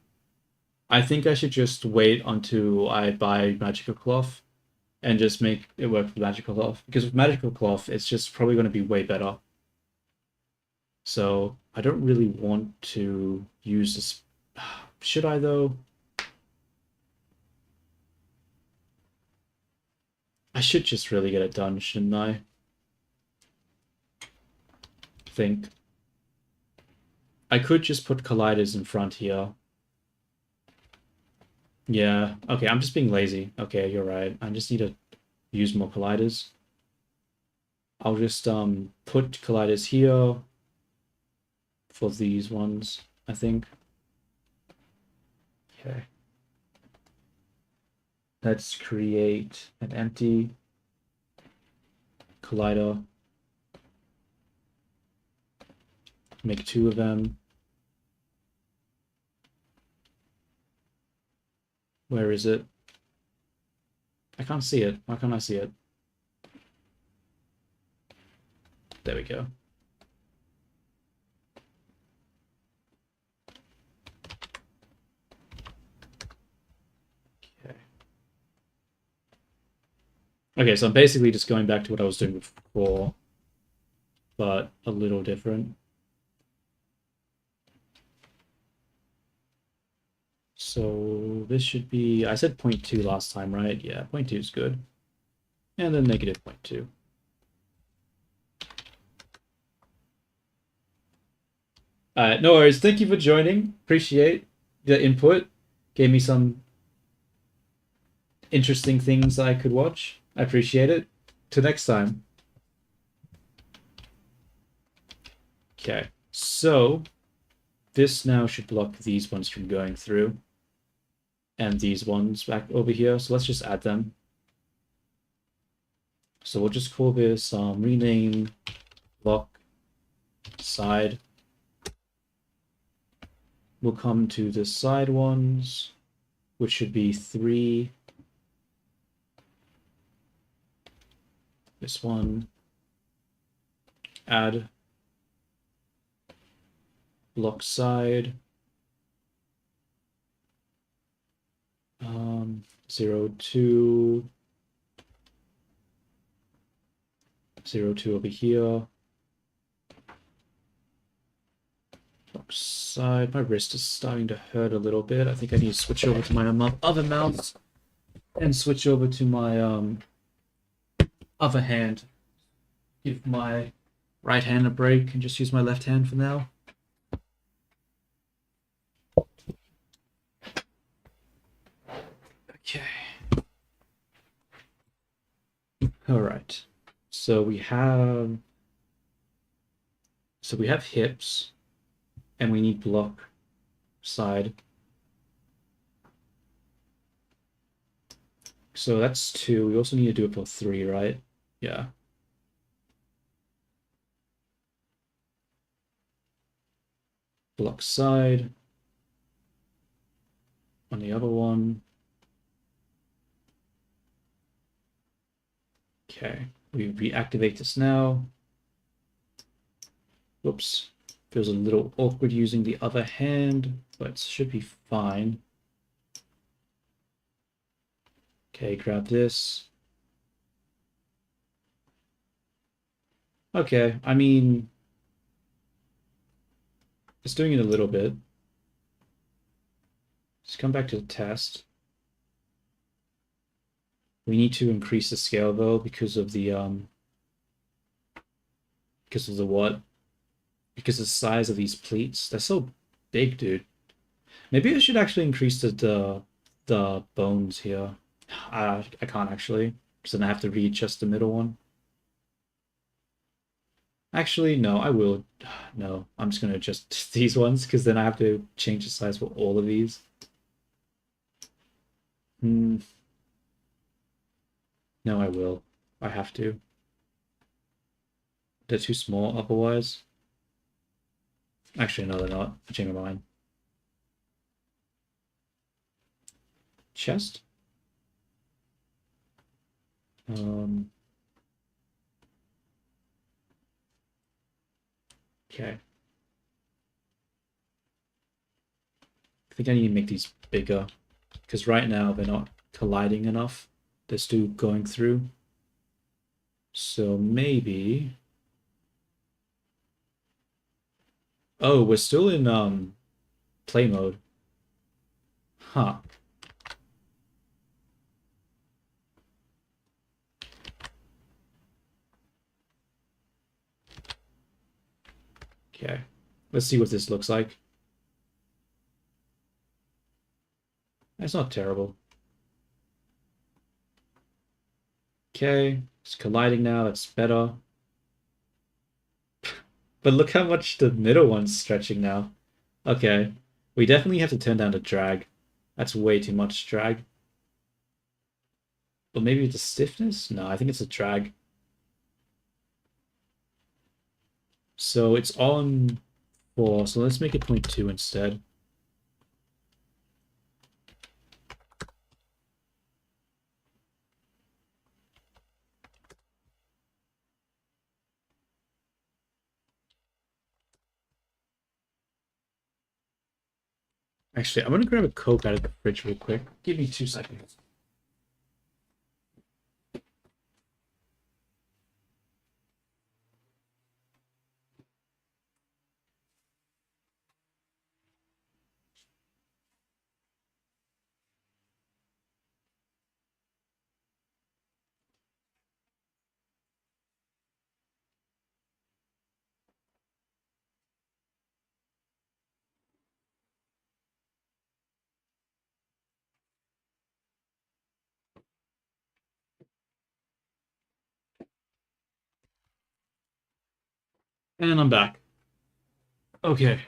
I think I should just wait until I buy Magical Cloth and just make it work with Magical Cloth. Because with Magical Cloth, it's just probably going to be way better. So I don't really want to use this. Should I, though? I should just really get it done, shouldn't I? Think. I could just put colliders in front here. Yeah, okay, I'm just being lazy. Okay, you're right. I just need to use more colliders. I'll just put colliders here for these ones, I think. Okay. Let's create an empty collider. Make 2 of them. Where is it? I can't see it. Why can't I see it? There we go. Okay. Okay, so I'm basically just going back to what I was doing before, but a little different. So this should be, I said 0.2 last time, right? Yeah, 0.2 is good. And then negative 0.2. No worries. Thank you for joining. Appreciate the input. Gave me some interesting things I could watch. I appreciate it. Till next time. Okay, so this now should block these ones from going through. And these ones back over here. So let's just add them. So we'll just call this rename block side. We'll come to the side ones, which should be 3. This one. Add block side. 0, 2. 0, 2 over here. Block side. My wrist is starting to hurt a little bit. I think I need to switch over to my other mouse and switch over to my other hand. Give my right hand a break and just use my left hand for now. Okay. All right. So we have hips and we need block side. So that's 2. We also need to do it for 3, right? Yeah. Block side. On the other one. Okay. We reactivate this now. Whoops. Feels a little awkward using the other hand, but it should be fine. Okay, grab this. Okay, I mean, it's doing it a little bit. Let's come back to the test. We need to increase the scale though because of the what? Because of the size of these pleats. They're so big, dude. Maybe I should actually increase the bones here. I can't actually, because then I have to readjust the middle one. Actually, no, I will. No, I'm just gonna adjust these ones because then I have to change the size for all of these. No, I will. I have to. They're too small otherwise. Actually, no, they're not. I changed my mind. Chest. Okay. I think I need to make these bigger because right now they're not colliding enough. They're still going through. So maybe. Oh, we're still in play mode. Huh. Okay. Let's see what this looks like. That's not terrible. Okay, it's colliding now. That's better. But look how much the middle one's stretching now. Okay, we definitely have to turn down the drag. That's way too much drag. But maybe the stiffness? No, I think it's a drag. So it's on 4, so let's make it 0.2 instead. Actually, I'm gonna grab a Coke out of the fridge real quick. Give me 2 seconds. And I'm back. Okay.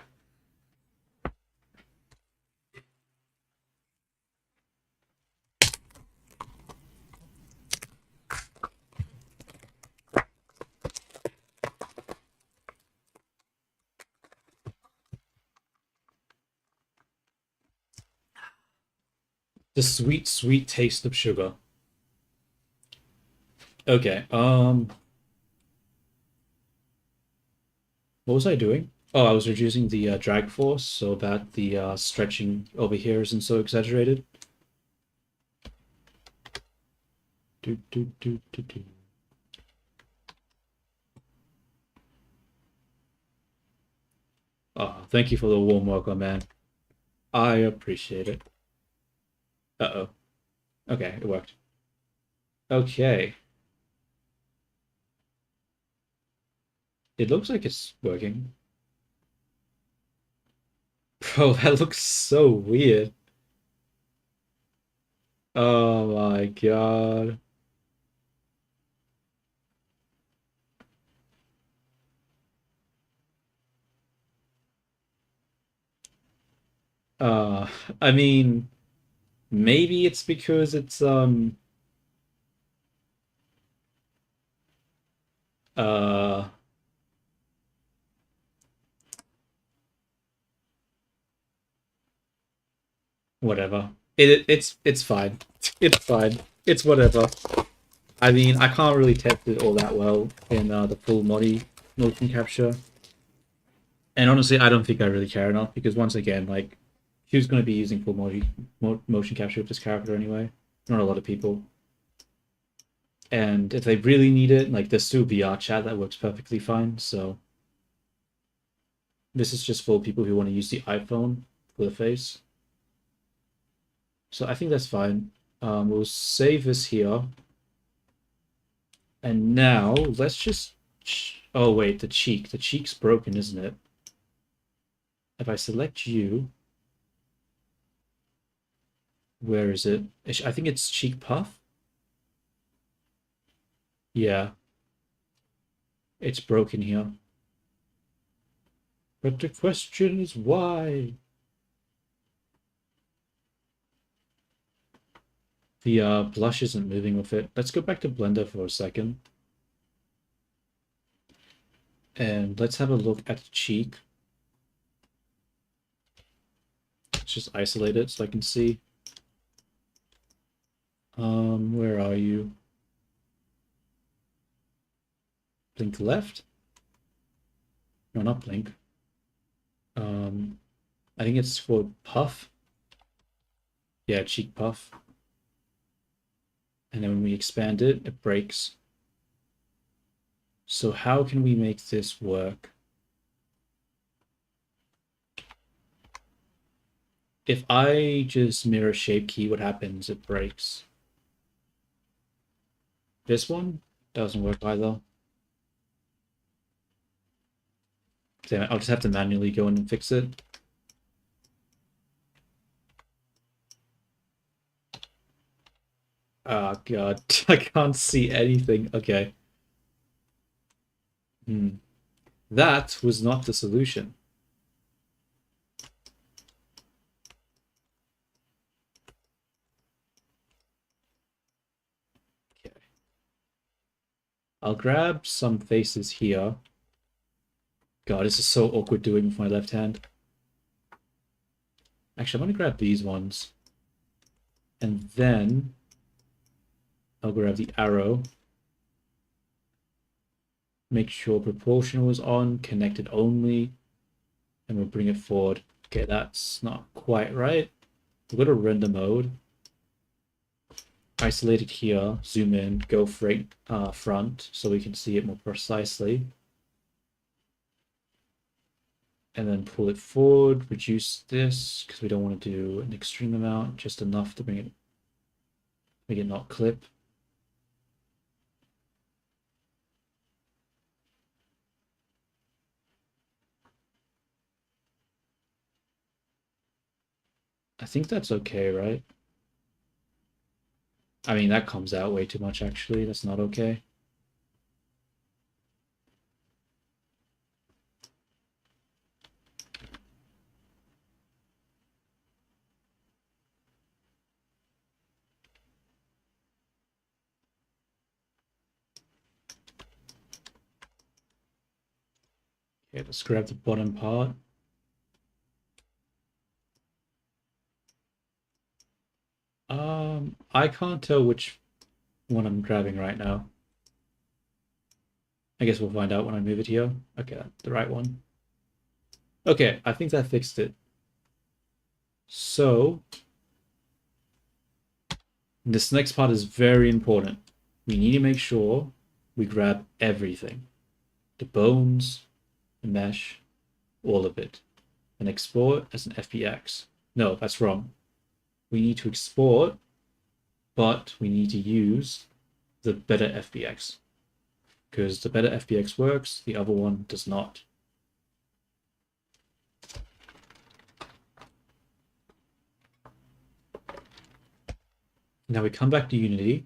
The sweet, sweet taste of sugar. Okay, what was I doing? Oh, I was reducing the drag force so that the stretching over here isn't so exaggerated. Do, do, do, do, do. Oh, thank you for the warm welcome, man. I appreciate it. Uh-oh. Okay, it worked. Okay. It looks like it's working. Bro, that looks so weird. Oh my God. Uh, I mean, maybe it's because it's uh whatever. It's fine. It's fine. It's whatever. I mean, I can't really test it all that well in the full motion capture. And honestly, I don't think I really care enough because once again, like, who's going to be using full motion capture with this character anyway? Not a lot of people. And if they really need it, like, there's still VR chat that works perfectly fine. So this is just for people who want to use the iPhone for the face. So I think that's fine. We'll save this here. And now let's just. Oh wait, the cheek. The cheek's broken, isn't it? If I select you, where is it? I think it's cheek puff. Yeah, it's broken here. But the question is why? The blush isn't moving with it. Let's go back to Blender for a second. And let's have a look at the cheek. Let's just isolate it so I can see. Where are you? Blink left? No, not blink. I think it's for puff. Yeah, cheek puff. And then when we expand it, it breaks. So how can we make this work? If I just mirror shape key, what happens? It breaks. This one doesn't work either. Damn it, I'll just have to manually go in and fix it. Oh god, I can't see anything. Okay. That was not the solution. Okay. I'll grab some faces here. God, this is so awkward doing with my left hand. Actually, I'm gonna grab these ones. And then I'll grab the arrow. Make sure proportional is on, connected only, and we'll bring it forward. Okay, that's not quite right. We'll go to render mode. Isolate it here, zoom in, go front so we can see it more precisely. And then pull it forward, reduce this, because we don't want to do an extreme amount, just enough to make it not clip. I think that's okay, right? I mean, that comes out way too much, actually. That's not okay. Okay, let's grab the bottom part. I can't tell which one I'm grabbing right now. I guess we'll find out when I move it here. Okay, the right one. Okay, I think that fixed it. So, this next part is very important. We need to make sure we grab everything. The bones, the mesh, all of it. And export as an FBX. No, that's wrong. We need to export, but we need to use the better FBX. Because the better FBX works, the other one does not. Now we come back to Unity.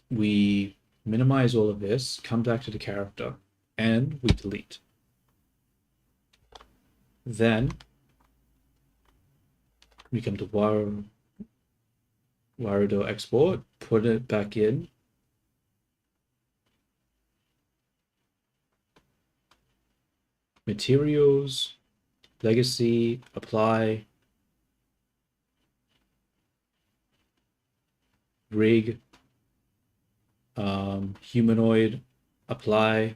We minimize all of this, come back to the character, and we delete. Then we come to Warudo export, put it back in. Materials, legacy, apply, rig, humanoid, apply.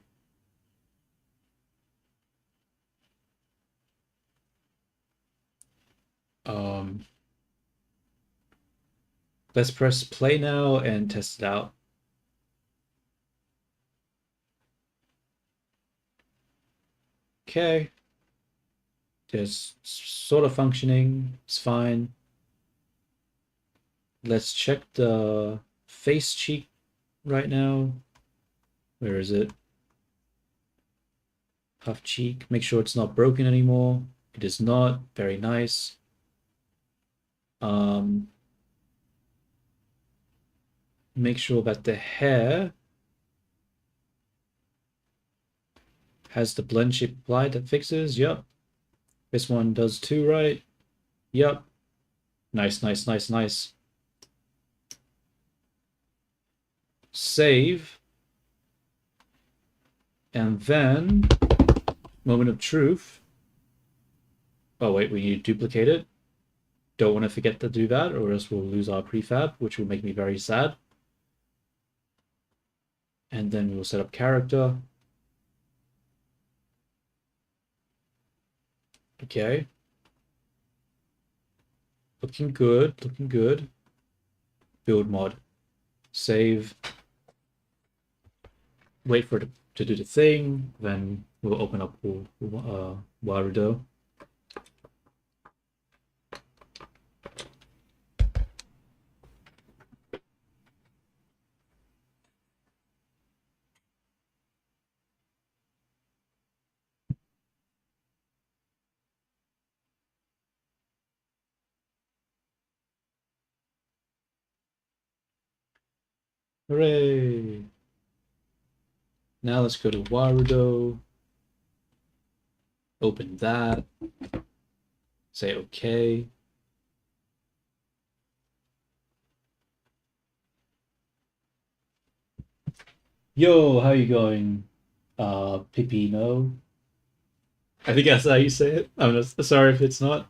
Let's press play now and test it out. Okay. Just sort of functioning. It's fine. Let's check the face cheek right now. Where is it? Puff cheek. Make sure it's not broken anymore. It is not. Very nice. Make sure that the hair has the blend shape applied that fixes. Yep. This one does too, right? Yep. Nice, nice, nice, nice. Save. And then, moment of truth. Oh, wait, we need to duplicate it. Don't want to forget to do that, or else we'll lose our prefab, which will make me very sad. And then we'll set up character. Okay. Looking good, looking good. Build mod. Save. Wait for it to do the thing, then we'll open up Warudo. Hooray! Now let's go to Warudo. Open that. Say okay. Yo, how you going? Pipino. I think that's how you say it. I'm sorry if it's not.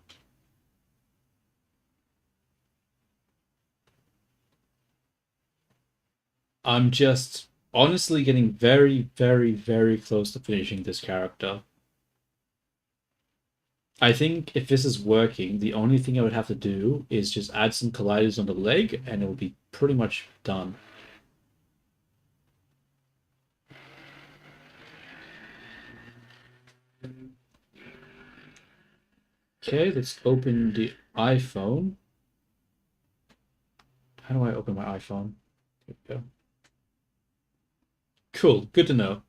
I'm just honestly getting very, very, very close to finishing this character. I think if this is working, the only thing I would have to do is just add some colliders on the leg and it will be pretty much done. Okay, let's open the iPhone. How do I open my iPhone? There we go. Cool, good to know.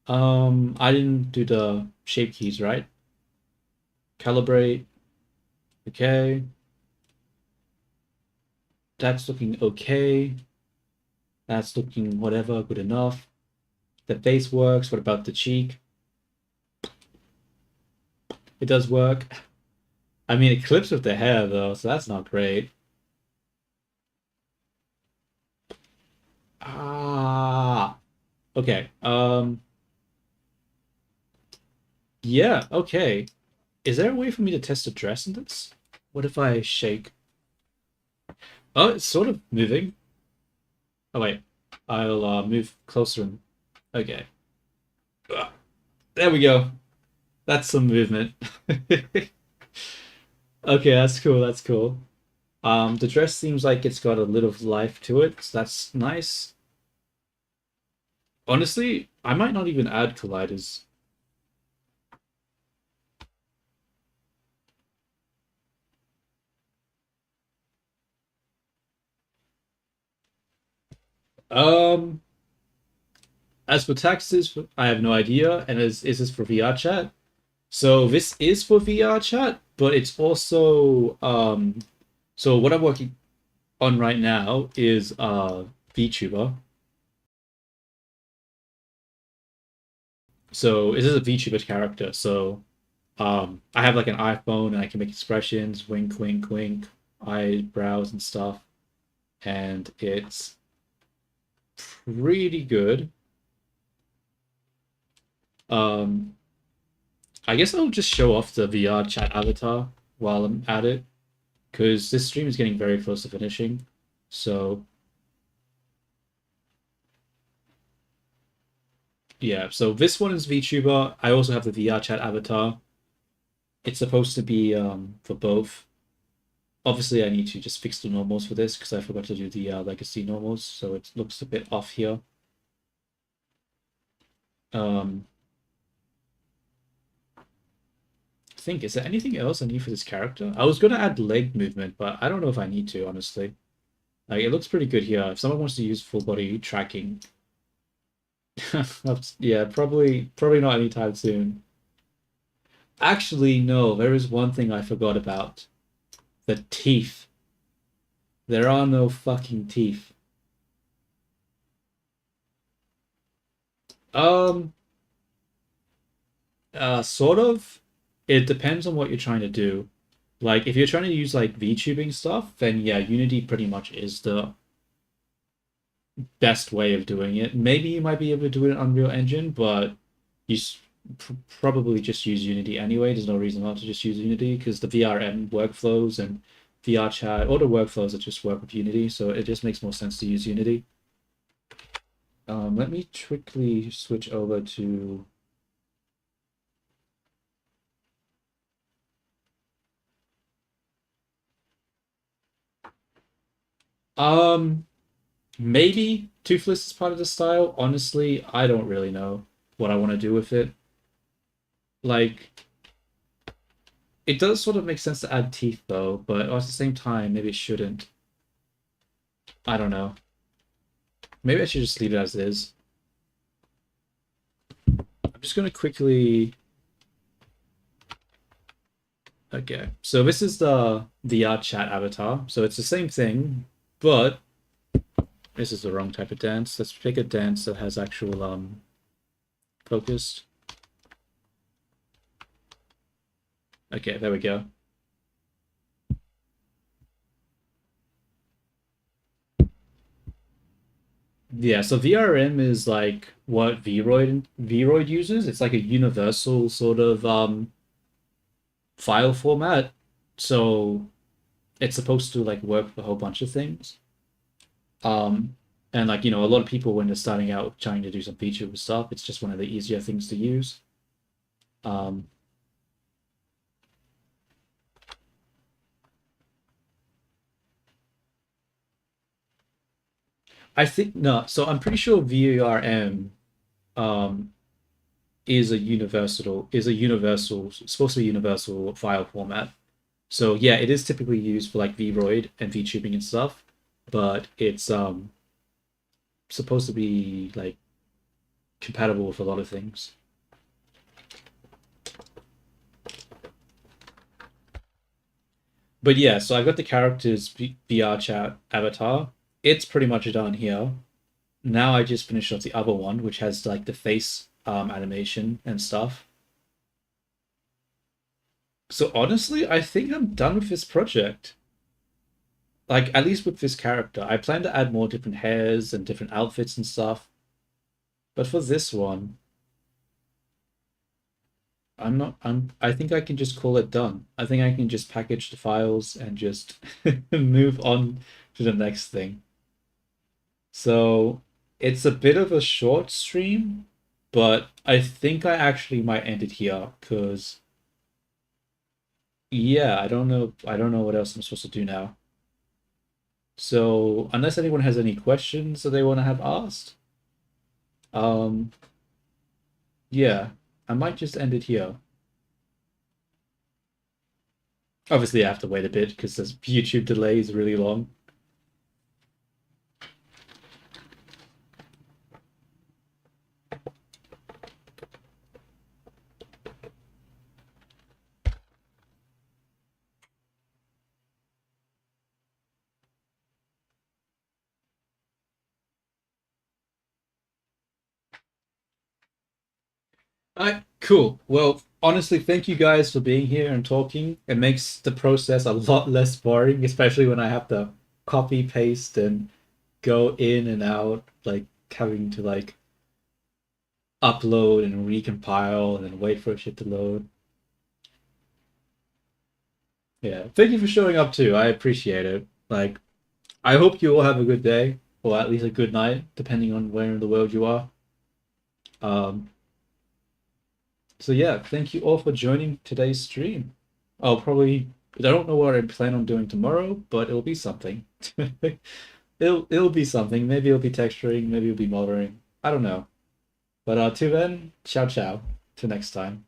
I didn't do the shape keys, right? Calibrate. Okay. That's looking okay. That's looking whatever, good enough. The face works. What about the cheek? It does work. I mean, it clips with the hair though, so that's not great. Ah, okay. Yeah, okay. Is there a way for me to test the dress in this? What if I shake? Oh, it's sort of moving. Oh wait, I'll move closer and okay. There we go. That's some movement. Okay, that's cool. That's cool. The dress seems like it's got a little life to it, so that's nice. Honestly, I might not even add colliders. Um, as for taxes, I have no idea. And is this for VR chat? So this is for VR chat, but it's also so what I'm working on right now is VTuber. So this is a VTuber character. So I have like an iPhone and I can make expressions, wink, wink, wink, eyebrows and stuff, and it's pretty good. Um, I guess I'll just show off the VR chat avatar while I'm at it, because this stream is getting very close to finishing. So yeah, so this one is VTuber. I also have the VR chat avatar. It's supposed to be for both. Obviously, I need to just fix the normals for this because I forgot to do the legacy normals, so it looks a bit off here. Um, I think, is there anything else I need for this character? I was gonna add leg movement, but I don't know if I need to, honestly. Like, it looks pretty good here. If someone wants to use full body tracking, yeah, probably not anytime soon. Actually, no, there is one thing I forgot about. The teeth. There are no fucking teeth. Um, sort of. It depends on what you're trying to do. Like, if you're trying to use like VTubing stuff, then yeah, Unity pretty much is the best way of doing it. Maybe you might be able to do it in Unreal Engine, but you probably just use Unity anyway. There's no reason not to just use Unity because the VRM workflows and VR chat, all the workflows that just work with Unity, so it just makes more sense to use Unity. Let me quickly switch over to um maybe Toothless is part of the style. Honestly, I don't really know what I want to do with it. Like, it does sort of make sense to add teeth though, but at the same time, maybe it shouldn't. I don't know. Maybe I should just leave it as is. I'm just gonna quickly. Okay, so this is the VR chat avatar. So it's the same thing, but This is the wrong type of dance. Let's pick a dance that has actual focus. Okay, there we go. Yeah, so VRM is like what Vroid uses. It's like a universal sort of file format. So it's supposed to like work with a whole bunch of things. Um, and like, a lot of people when they're starting out trying to do some feature stuff, it's just one of the easier things to use. Um, I think no, so I'm pretty sure VRM um, is a universal supposed to be a universal file format. So yeah, it is typically used for like Vroid and VTubing and stuff, but it's supposed to be like compatible with a lot of things. But yeah, so I've got the characters VR chat avatar. It's pretty much done here. Now I just finished off the other one, which has like the face animation and stuff. So honestly, I think I'm done with this project. Like at least with this character. I plan to add more different hairs and different outfits and stuff. But for this one, I'm not I think I can just call it done. I think I can just package the files and just move on to the next thing. So it's a bit of a short stream, but I think I actually might end it here because yeah, I don't know what else I'm supposed to do now. So unless anyone has any questions that they want to have asked, um yeah, I might just end it here. Obviously I have to wait a bit because this YouTube delay is really long. All right, cool. Well, honestly, thank you guys for being here and talking. It makes the process a lot less boring, especially when I have to copy paste and go in and out, like having to like upload and recompile and then wait for shit to load. Yeah, thank you for showing up too. I appreciate it. Like, I hope you all have a good day, or at least a good night, depending on where in the world you are. Um, so yeah, thank you all for joining today's stream. I'll probably I don't know what I plan on doing tomorrow, but it'll be something. It'll be something. Maybe it'll be texturing, maybe it'll be modeling. I don't know. But till then, ciao ciao. Till next time.